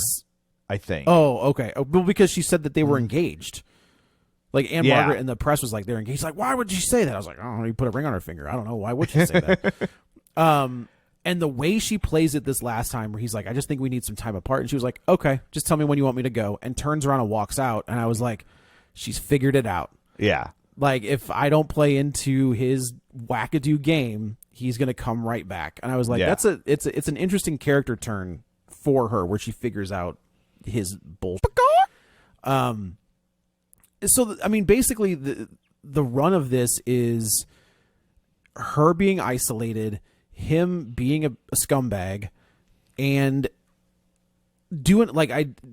I think. Oh, okay. Well, because she said that they were engaged. Like, Anne Margaret in the press was like, they're engaged. Like, why would she say that? I was like, oh, you put a ring on her finger. I don't know. Why would she say that? And the way she plays it this last time, where he's like, I just think we need some time apart. And she was like, okay, just tell me when you want me to go. And turns around and walks out. And I was like, she's figured it out. Yeah. Like, if I don't play into his wackadoo game, he's going to come right back. And I was like, it's an interesting character turn for her where she figures out his bullshit. So, I mean, basically the run of this is her being isolated, him being a scumbag, and doing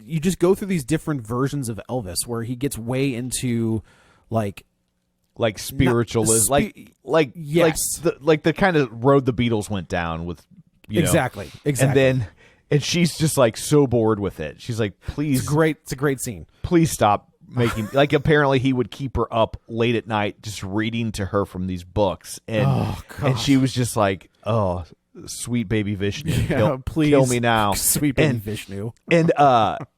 you just go through these different versions of Elvis where he gets way into like spiritualism, yes, like the kind of road the Beatles went down with, exactly, and she's just like so bored with it. She's like, please, it's a great scene. Please stop making like. Apparently, he would keep her up late at night just reading to her from these books, and she was just like, oh, sweet baby Vishnu, please kill me now, sweet baby Vishnu, and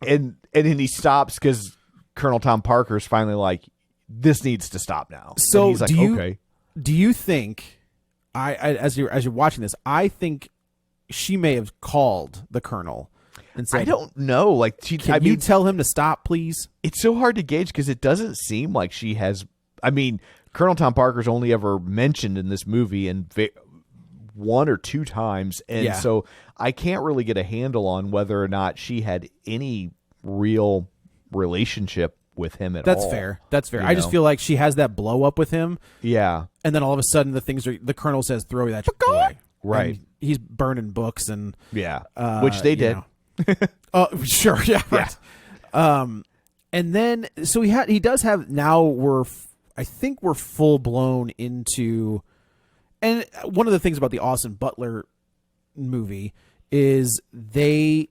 then he stops because Colonel Tom Parker's finally like, this needs to stop now. So and he's like, okay. Do you think as you're watching this, I think she may have called the Colonel and said, I don't know. Like, can you tell him to stop, please? It's so hard to gauge because it doesn't seem like she has. I mean, Colonel Tom Parker's only ever mentioned in this movie and one or two times, and so I can't really get a handle on whether or not she had any real relationship with him at all. That's fair. I just feel like she has that blow up with him. Yeah. And then all of a sudden the Colonel says, throw that shit away. Right. And he's burning books and which they did. Oh, sure. Yeah. Right. And then so he does have, now I think we're full blown into, and one of the things about the Austin Butler movie is they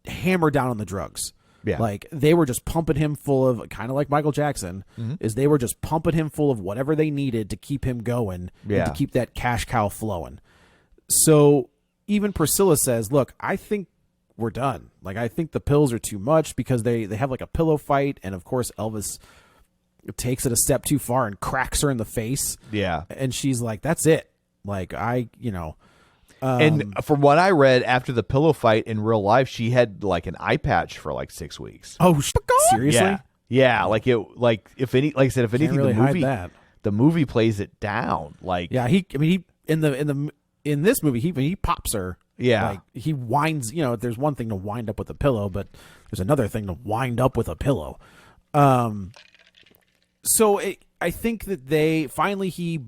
hammer down on the drugs. Yeah. Like, they were just pumping him full of, kind of like Michael Jackson, is they were just pumping him full of whatever they needed to keep him going and to keep that cash cow flowing. So even Priscilla says, look, I think we're done. Like, I think the pills are too much, because they have like a pillow fight. And of course, Elvis takes it a step too far and cracks her in the face. Yeah. And she's like, that's it. Like, and from what I read, after the pillow fight in real life, she had like an eye patch for like 6 weeks. Oh, seriously? Yeah. Like if anything, really the movie plays it down. Like, yeah, in this movie, he pops her. Yeah. Like, he winds, there's one thing to wind up with a pillow, but there's another thing to wind up with a pillow. So I think that he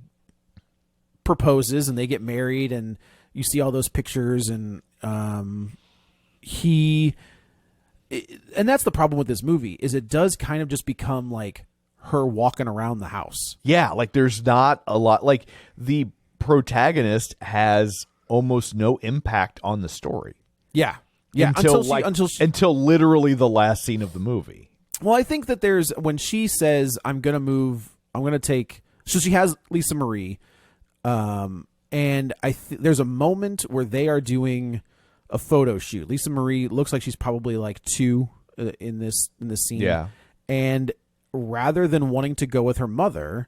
proposes and they get married, and you see all those pictures, and and that's the problem with this movie, is it does kind of just become like her walking around the house. Yeah, like there's not a lot, like the protagonist has almost no impact on the story. Yeah. Until literally the last scene of the movie. Well, I think that when she says, so she has Lisa Marie, and there's a moment where they are doing a photo shoot. Lisa Marie looks like she's probably like 2 in this scene. Yeah. And rather than wanting to go with her mother,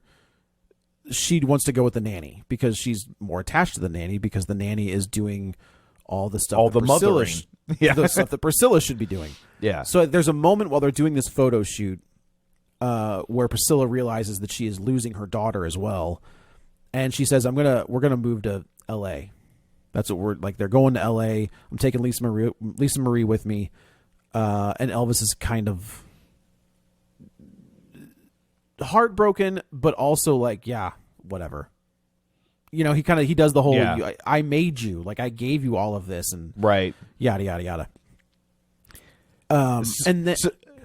she wants to go with the nanny because she's more attached to the nanny, because the nanny is doing all the stuff, the mothering. The stuff that Priscilla should be doing. Yeah. So there's a moment while they're doing this photo shoot where Priscilla realizes that she is losing her daughter as well, and she says, we're gonna move to L.A. That's what we're like. They're going to L.A. I'm taking Lisa Marie with me, and Elvis is kind of heartbroken, but also like, yeah, whatever. He does the whole, I made you, like I gave you all of this, and right, yada yada yada. And then,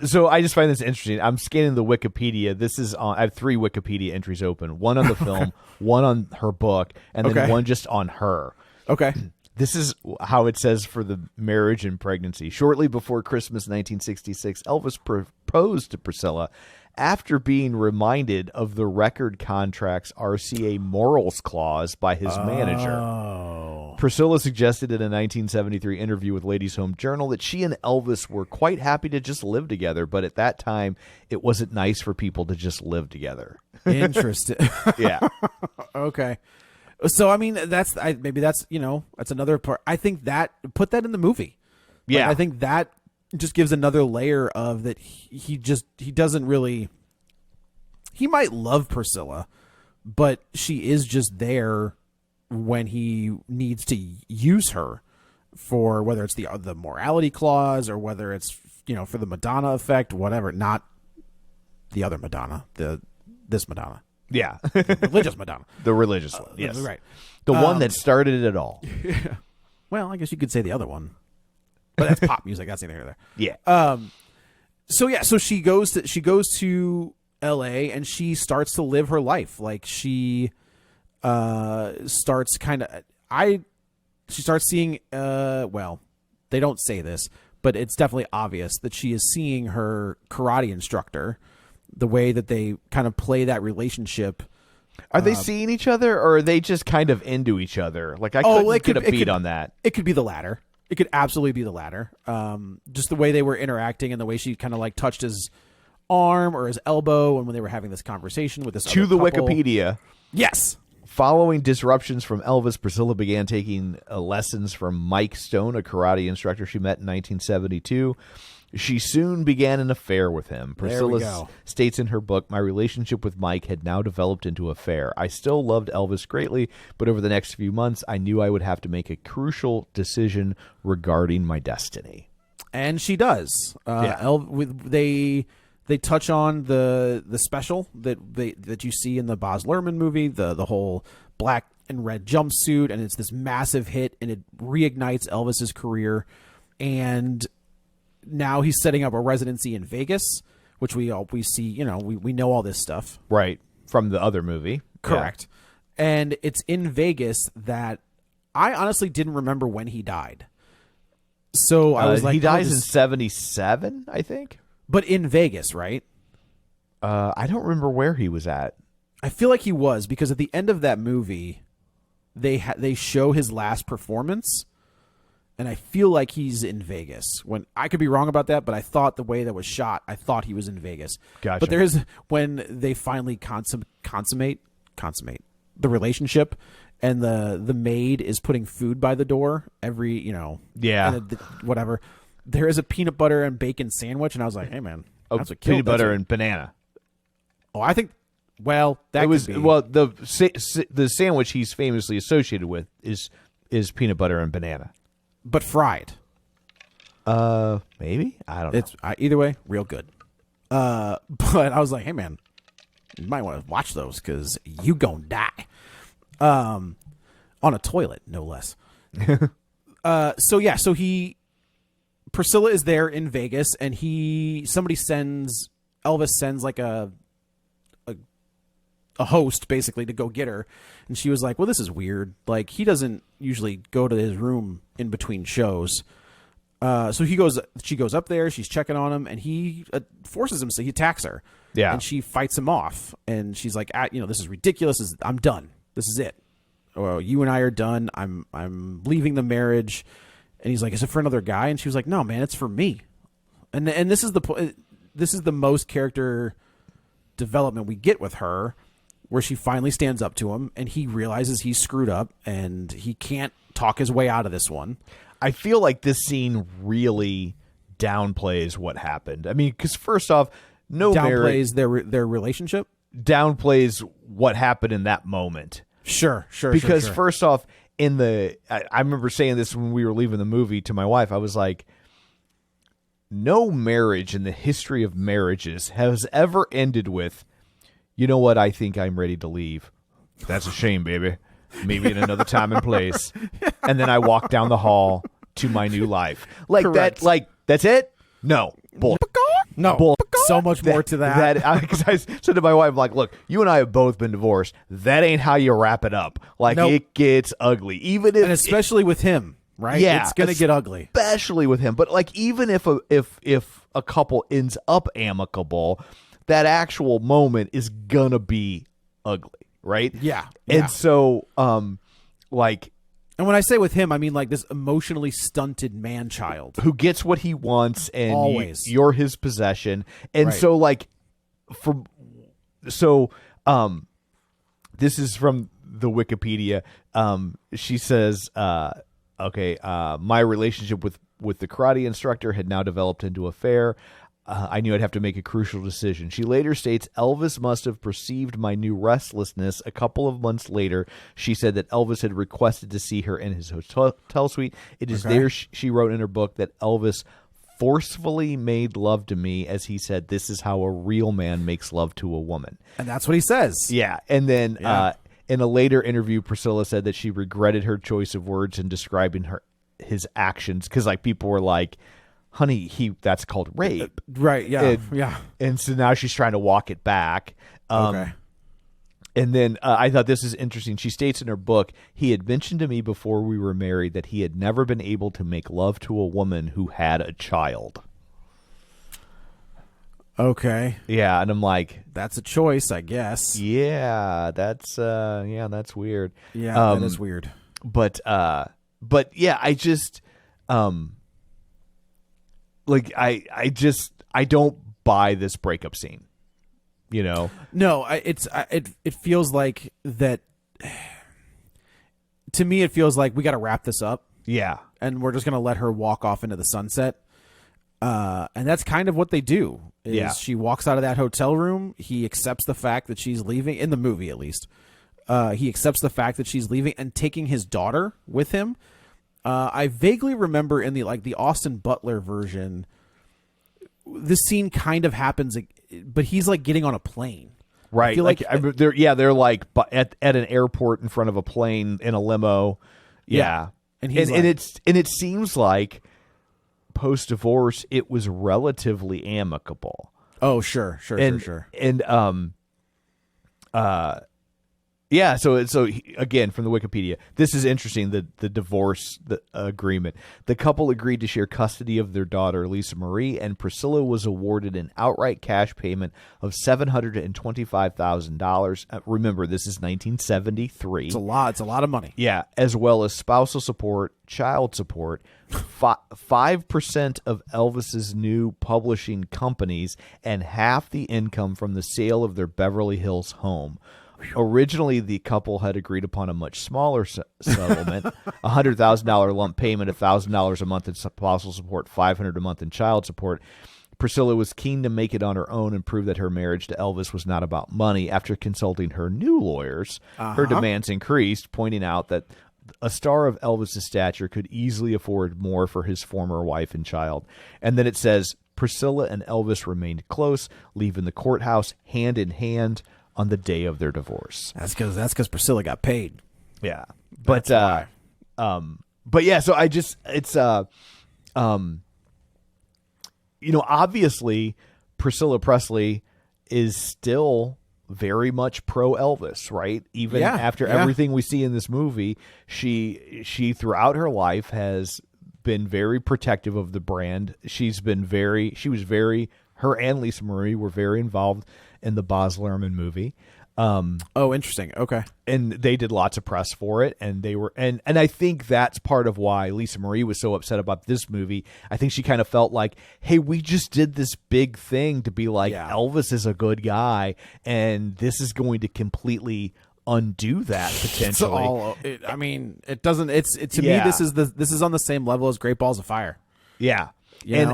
so I just find this interesting. I'm scanning the Wikipedia. I have 3 Wikipedia entries open. One on the film, one on her book, and then one just on her. Okay. This is how it says for the marriage and pregnancy. Shortly before Christmas 1966, Elvis proposed to Priscilla after being reminded of the record contract's RCA morals clause by his manager. Priscilla suggested in a 1973 interview with Ladies' Home Journal that she and Elvis were quite happy to just live together, but at that time, it wasn't nice for people to just live together. Interesting. Yeah. Okay. So, I mean, that's another part. I think put that in the movie. Yeah. I think that just gives another layer of that. He doesn't really, he might love Priscilla, but she is just there when he needs to use her for, whether it's the morality clause or whether it's, for the Madonna effect, whatever, not the other Madonna, this Madonna. Yeah. The religious Madonna. The religious one, yes. Right. The one that started it all. Yeah. Well, I guess you could say the other one. But that's pop music. That's neither here nor there. Yeah. So she goes to LA and she starts to live her life. Like she starts she starts seeing well, they don't say this, but it's definitely obvious that she is seeing her karate instructor, the way that they kind of play that relationship. Are they seeing each other, or are they just kind of into each other? Like, I couldn't get a beat on that. It could be the latter. It could absolutely be the latter. Just the way they were interacting and the way she kind of like touched his arm or his elbow, and when they were having this conversation with this to the other couple. Wikipedia. Yes. Following disruptions from Elvis, Priscilla began taking lessons from Mike Stone, a karate instructor she met in 1972. She soon began an affair with him. Priscilla states in her book, "My relationship with Mike had now developed into an affair. I still loved Elvis greatly, but over the next few months, I knew I would have to make a crucial decision regarding my destiny." And she does. They touch on the special that you see in the Baz Luhrmann movie, the whole black and red jumpsuit, and it's this massive hit, and it reignites Elvis's career. And now he's setting up a residency in Vegas, which we see, we know all this stuff. Right. From the other movie. Correct. Yeah. And it's in Vegas that I honestly didn't remember when he died. So I was like, he dies in 1977, I think. But in Vegas, right? I don't remember where he was at. I feel like he was, because at the end of that movie, they show his last performance, and I feel like he's in Vegas. When I could be wrong about that, but I thought the way that was shot, I thought he was in Vegas. Gotcha. But there's when they finally consummate the relationship, and the maid is putting food by the door every whatever. There is a peanut butter and bacon sandwich, and I was like, hey man, that's what killed peanut butter and banana. Oh, I think. Well, that it was could be. well the sandwich he's famously associated with is peanut butter and banana, but fried. Maybe I don't know. It's either way, real good. But I was like, hey man, you might want to watch those because you gonna die. On a toilet, no less. So Priscilla is there in Vegas, and Elvis sends like a host basically to go get her, and she was like, well, this is weird, like he doesn't usually go to his room in between shows. So she goes up there, she's checking on him, and he forces him, so he attacks her, and she fights him off, and she's like, this is ridiculous, I'm done, this is it, well, you and I are done, I'm leaving the marriage. And he's like, is it for another guy? And she was like, no man, it's for me. And this is the most character development we get with her, where she finally stands up to him, and he realizes he's screwed up, and he can't talk his way out of this one. I feel like this scene really downplays what happened. I mean, because first off, downplays their relationship, downplays what happened in that moment. Sure. Because first off, I remember saying this when we were leaving the movie to my wife. I was like, no marriage in the history of marriages has ever ended with, you know what, I think I'm ready to leave. That's a shame, baby. Maybe in another time and place. And then I walk down the hall to my new life. Like Correct. that, like, that's it? No. Bull. No. Bull. So much more to that. Because I said to my wife, like, look, you and I have both been divorced. That ain't how you wrap it up. Like, Nope. It gets ugly. Even if, and especially with him, right? Yeah, it's going to get ugly. Especially with him. But, like, even if a couple ends up amicable, that actual moment is going to be ugly, right? Yeah. And so, like... And when I say with him, I mean like this emotionally stunted man-child who gets what he wants, and always you're his possession. And right. so, like, this is from the Wikipedia. She says, my relationship with the karate instructor had now developed into affair. I knew I'd have to make a crucial decision. She later states, Elvis must have perceived my new restlessness. A couple of months later, she said that Elvis had requested to see her in his hotel suite. It is there, she wrote in her book, that Elvis forcefully made love to me. As he said, this is how a real man makes love to a woman. And that's what he says. Yeah. And then in a later interview, Priscilla said that she regretted her choice of words in describing his actions, because like people were like, honey, that's called rape. Right, yeah. And so now she's trying to walk it back. Okay. And then I thought this is interesting. She states in her book, he had mentioned to me before we were married that he had never been able to make love to a woman who had a child. Okay. Yeah, and I'm like, that's a choice, I guess. Yeah, that's weird. Yeah, that is weird. But yeah, I just I don't buy this breakup scene. You know? No, it feels like that. To me, it feels like we got to wrap this up. Yeah, and we're just gonna let her walk off into the sunset. And that's kind of what they do. She walks out of that hotel room. He accepts the fact that she's leaving, in the movie at least. He accepts the fact that she's leaving and taking his daughter with him. I vaguely remember in the Austin Butler version, this scene kind of happens, but he's like getting on a plane. Right. They're like at an airport in front of a plane in a limo. Yeah. And it seems like post divorce it was relatively amicable. Oh, sure. And Yeah, again, from the Wikipedia, this is interesting, the divorce agreement. The couple agreed to share custody of their daughter, Lisa Marie, and Priscilla was awarded an outright cash payment of $725,000. Remember, this is 1973. It's a lot. It's a lot of money. Yeah, as well as spousal support, child support, 5% of Elvis's new publishing companies, and half the income from the sale of their Beverly Hills home. Originally, the couple had agreed upon a much smaller settlement, a $100,000 lump payment, $1,000 a month in spousal support, $500 a month in child support. Priscilla was keen to make it on her own and prove that her marriage to Elvis was not about money. After consulting her new lawyers, her demands increased, pointing out that a star of Elvis's stature could easily afford more for his former wife and child. And then it says, Priscilla and Elvis remained close, leaving the courthouse hand in hand on the day of their divorce. That's because Priscilla got paid. Yeah, but why. but yeah. So obviously Priscilla Presley is still very much pro Elvis, right? Even after everything we see in this movie, she throughout her life has been very protective of the brand. Her and Lisa Marie were very involved in the Baz Luhrmann movie. Interesting. Okay. And they did lots of press for it, and they were and I think that's part of why Lisa Marie was so upset about this movie. I think she kind of felt like, hey, we just did this big thing to be like, Elvis is a good guy, and this is going to completely undo that potentially. It doesn't. To me, this is on the same level as Great Balls of Fire. Yeah. And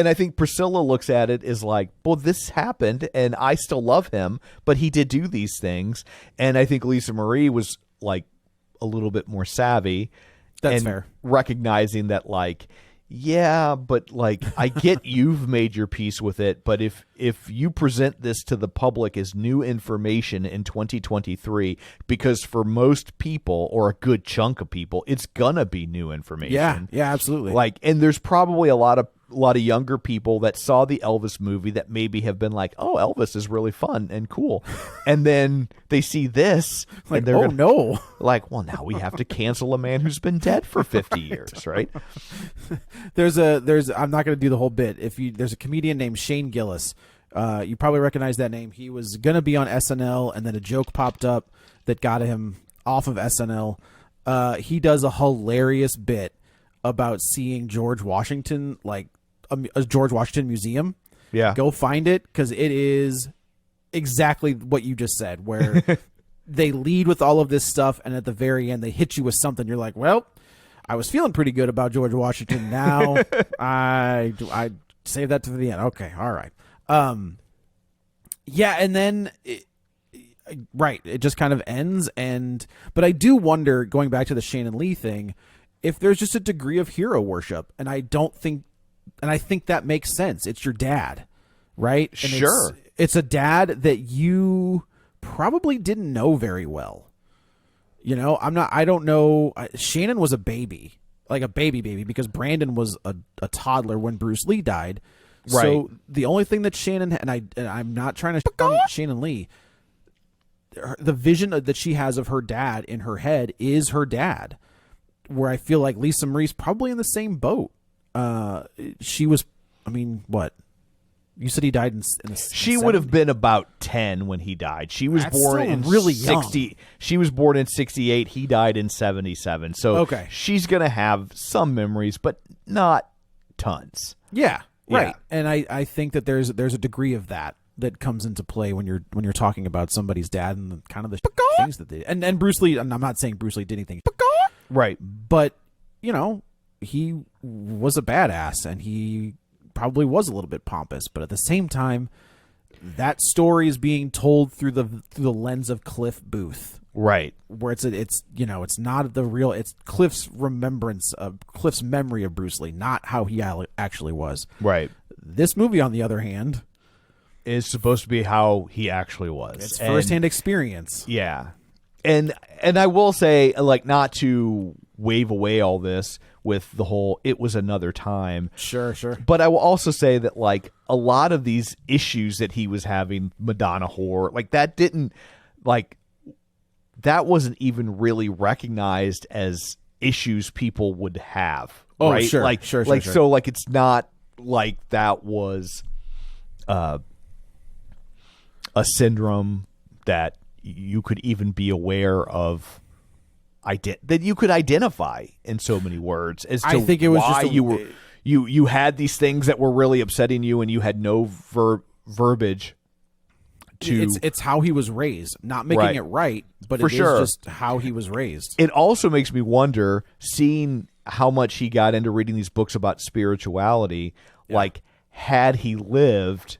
I think Priscilla looks at it as like, well, this happened and I still love him, but he did do these things. And I think Lisa Marie was like a little bit more savvy. That's fair. Recognizing that like, yeah, but like, I get you've made your peace with it, but if you present this to the public as new information in 2023, because for most people or a good chunk of people, it's gonna be new information. Yeah, absolutely. Like, and there's probably a lot of younger people that saw the Elvis movie that maybe have been like, oh, Elvis is really fun and cool. And then they see this like, and they're no. Like, well, now we have to cancel a man who's been dead for 50 years, right? I'm not going to do the whole bit. There's a comedian named Shane Gillis. You probably recognize that name. He was going to be on SNL, and then a joke popped up that got him off of SNL. He does a hilarious bit about seeing George Washington, like a George Washington museum. Yeah. Go find it, because it is exactly what you just said, where they lead with all of this stuff, and at the very end, they hit you with something. You're like, well, I was feeling pretty good about George Washington. Now I save that to the end. Okay. All right. And then it just kind of ends. But I do wonder, going back to the Shane and Lee thing, if there's just a degree of hero worship, and I think that makes sense. It's your dad, right? And sure. It's a dad that you probably didn't know very well. I don't know. Shannon was a baby, like a baby, because Brandon was a toddler when Bruce Lee died. Right. So the only thing that Shannon, and I'm not trying to Shannon Lee, the vision that she has of her dad in her head is her dad, where I feel like Lisa Marie's probably in the same boat. She was, what? You said he died in she would have been about 10 when he died. She was born in really 60. Young. She was born in 68. He died in 77. So okay. She's going to have some memories, but not tons. Yeah. Right. Yeah. And I think that there's a degree of that comes into play when you're talking about somebody's dad and kind of the things that they and Bruce Lee. And I'm not saying Bruce Lee did anything right, but he was a badass, and he probably was a little bit pompous, but at the same time, that story is being told through the lens of Cliff Booth, right? Where it's not the real, it's Cliff's Cliff's memory of Bruce Lee, not how he actually was. Right. This movie, on the other hand, is supposed to be how he actually was. It's firsthand experience. Yeah. And I will say, like, not to wave away all this with the whole it was another time. Sure. But I will also say that, like, a lot of these issues that he was having, Madonna whore, like, that didn't, like, that wasn't even really recognized as issues people would have. Oh, right? sure, Like, sure. so like it's not like that was a syndrome that you could even be aware of, that you could identify in so many words as to I think it was why just you were you had these things that were really upsetting you, and you had no verbiage to. It's how he was raised, not making it right, but For it is sure. just how he was raised. It also makes me wonder, seeing how much he got into reading these books about spirituality, like had he lived,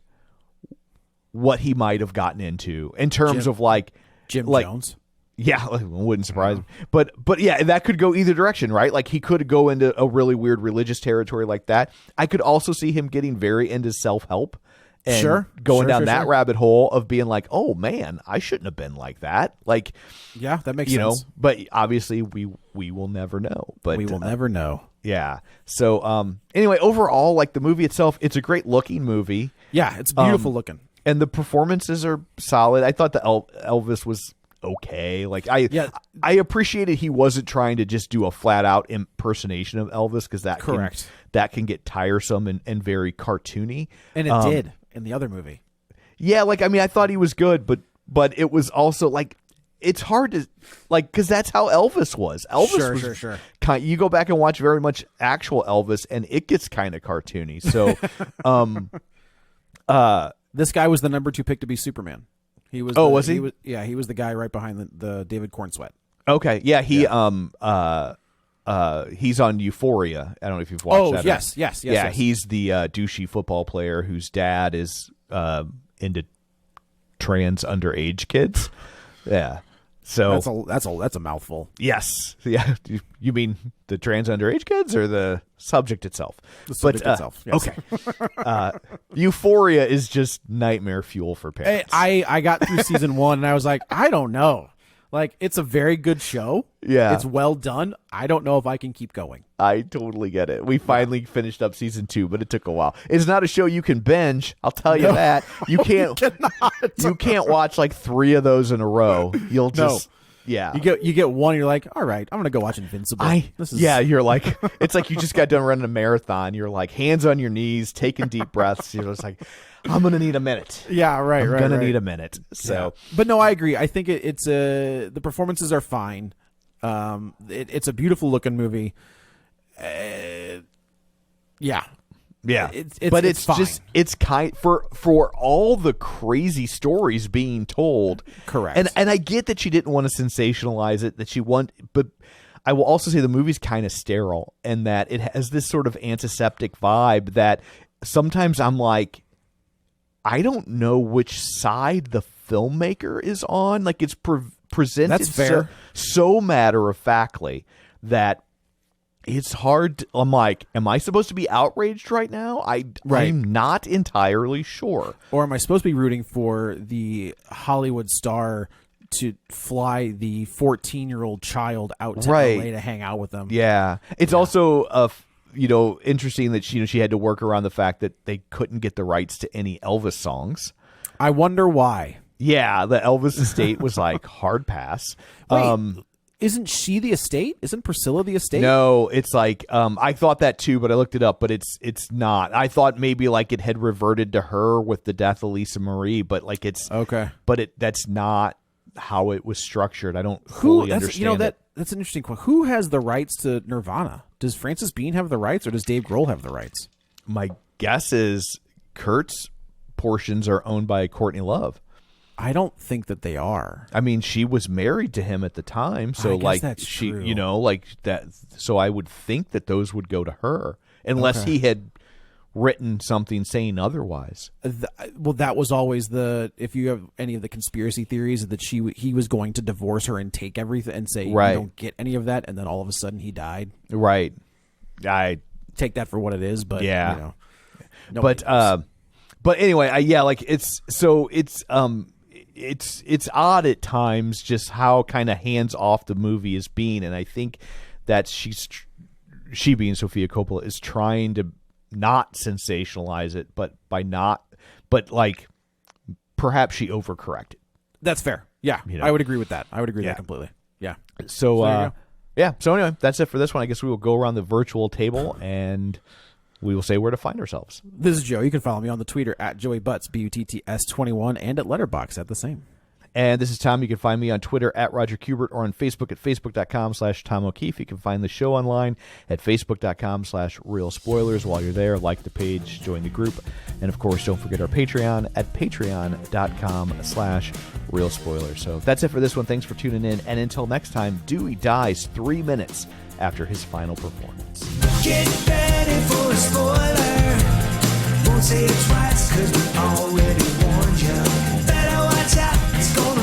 what he might have gotten into in terms of like Jim like, Jones. Yeah, like, wouldn't surprise me. But yeah, that could go either direction, right? Like he could go into a really weird religious territory like that. I could also see him getting very into self-help and going down that rabbit hole of being like, oh man, I shouldn't have been like that. Like, yeah, that makes you sense. know, but obviously we will never know. But We will never know. yeah. So anyway, overall, like the movie itself, it's a great looking movie. Yeah, it's beautiful looking. And the performances are solid. I thought the Elvis was okay. Like I appreciated he wasn't trying to just do a flat out impersonation of Elvis, because that can get tiresome and very cartoony. And it did in the other movie. Yeah, like I mean, I thought he was good, but it was also like it's hard to like, because that's how Elvis was. Elvis was sure. You go back and watch very much actual Elvis, and it gets kind of cartoony. So, this guy was the number 2 pick to be Superman. He was. Was he? He was the guy right behind the David Cornsweet. Okay, yeah, he's on Euphoria. I don't know if you've watched that. Yes. Yeah, he's the douchey football player whose dad is into trans underage kids. Yeah, so that's a mouthful. yes, yeah. You mean the trans underage kids or the subject itself? The subject itself. Yes. Okay. Euphoria is just nightmare fuel for parents. I got through season 1 and I was like, I don't know. Like, it's a very good show. Yeah. It's well done. I don't know if I can keep going. I totally get it. We finally finished up season 2, but it took a while. It's not a show you can binge. I'll tell you that. You can't. You can't watch like 3 of those in a row. You'll just. Yeah. You get one, you're like, all right, I'm gonna go watch Invincible. You're like, it's like you just got done running a marathon. You're like hands on your knees, taking deep breaths. You're just like, I'm gonna need a minute. Yeah, right. I'm gonna need a minute. So, but no, I agree. I think the performances are fine. It's a beautiful looking movie. Yeah. It's fine. just it's kind for all the crazy stories being told. Correct. And I get that she didn't want to sensationalize it, but I will also say the movie's kind of sterile, and that it has this sort of antiseptic vibe that sometimes I'm like, I don't know which side the filmmaker is on. Like it's presented That's fair. so matter-of-factly that it's hard. I'm like, am I supposed to be outraged right now? I'm not entirely sure. Or am I supposed to be rooting for the Hollywood star to fly the 14-year-old child out to LA to hang out with them? Yeah. It's also interesting that she had to work around the fact that they couldn't get the rights to any Elvis songs. I wonder why. Yeah, the Elvis estate was like hard pass. Wait, isn't she the estate? Isn't Priscilla the estate? No, it's like I thought that too, but I looked it up, but it's not. I thought maybe like it had reverted to her with the death of Lisa Marie, but like it's okay. But that's not how it was structured. I don't fully understand. That's an interesting question. Who has the rights to Nirvana? Does Francis Bean have the rights, or does Dave Grohl have the rights? My guess is Kurt's portions are owned by Courtney Love. I don't think that they are. I mean, she was married to him at the time, so like that's she, true. like that. So I would think that those would go to her, unless he had written something saying otherwise. Well, that was always if you have any of the conspiracy theories that he was going to divorce her and take everything and say you don't get any of that, and then all of a sudden he died. Right. I take that for what it is, but yeah. But anyway, it's odd at times just how kind of hands off the movie is being, and I think that she being Sofia Coppola is trying to not sensationalize it, but like perhaps she overcorrected. That's fair. Yeah, You know. I would agree with that. I would agree with Yeah. that completely. Yeah. So, there you go. yeah. So anyway, that's it for this one. I guess we will go around the virtual table and we will say where to find ourselves. This is Joe. You can follow me on the Twitter at Joey Butts, BUTTS21, and at Letterboxd at the same. And this is Tom. You can find me on Twitter at Roger Kubert or on Facebook at facebook.com/Tom O'Keefe. You can find the show online at facebook.com/Real Spoilers. While you're there, like the page, join the group. And of course, don't forget our Patreon at patreon.com/Real Spoilers. So that's it for this one. Thanks for tuning in. And until next time, Dewey dies 3 minutes after his final performance. Get ready for a spoiler. Won't say it twice, cause we already warned you. Better watch out, it's gonna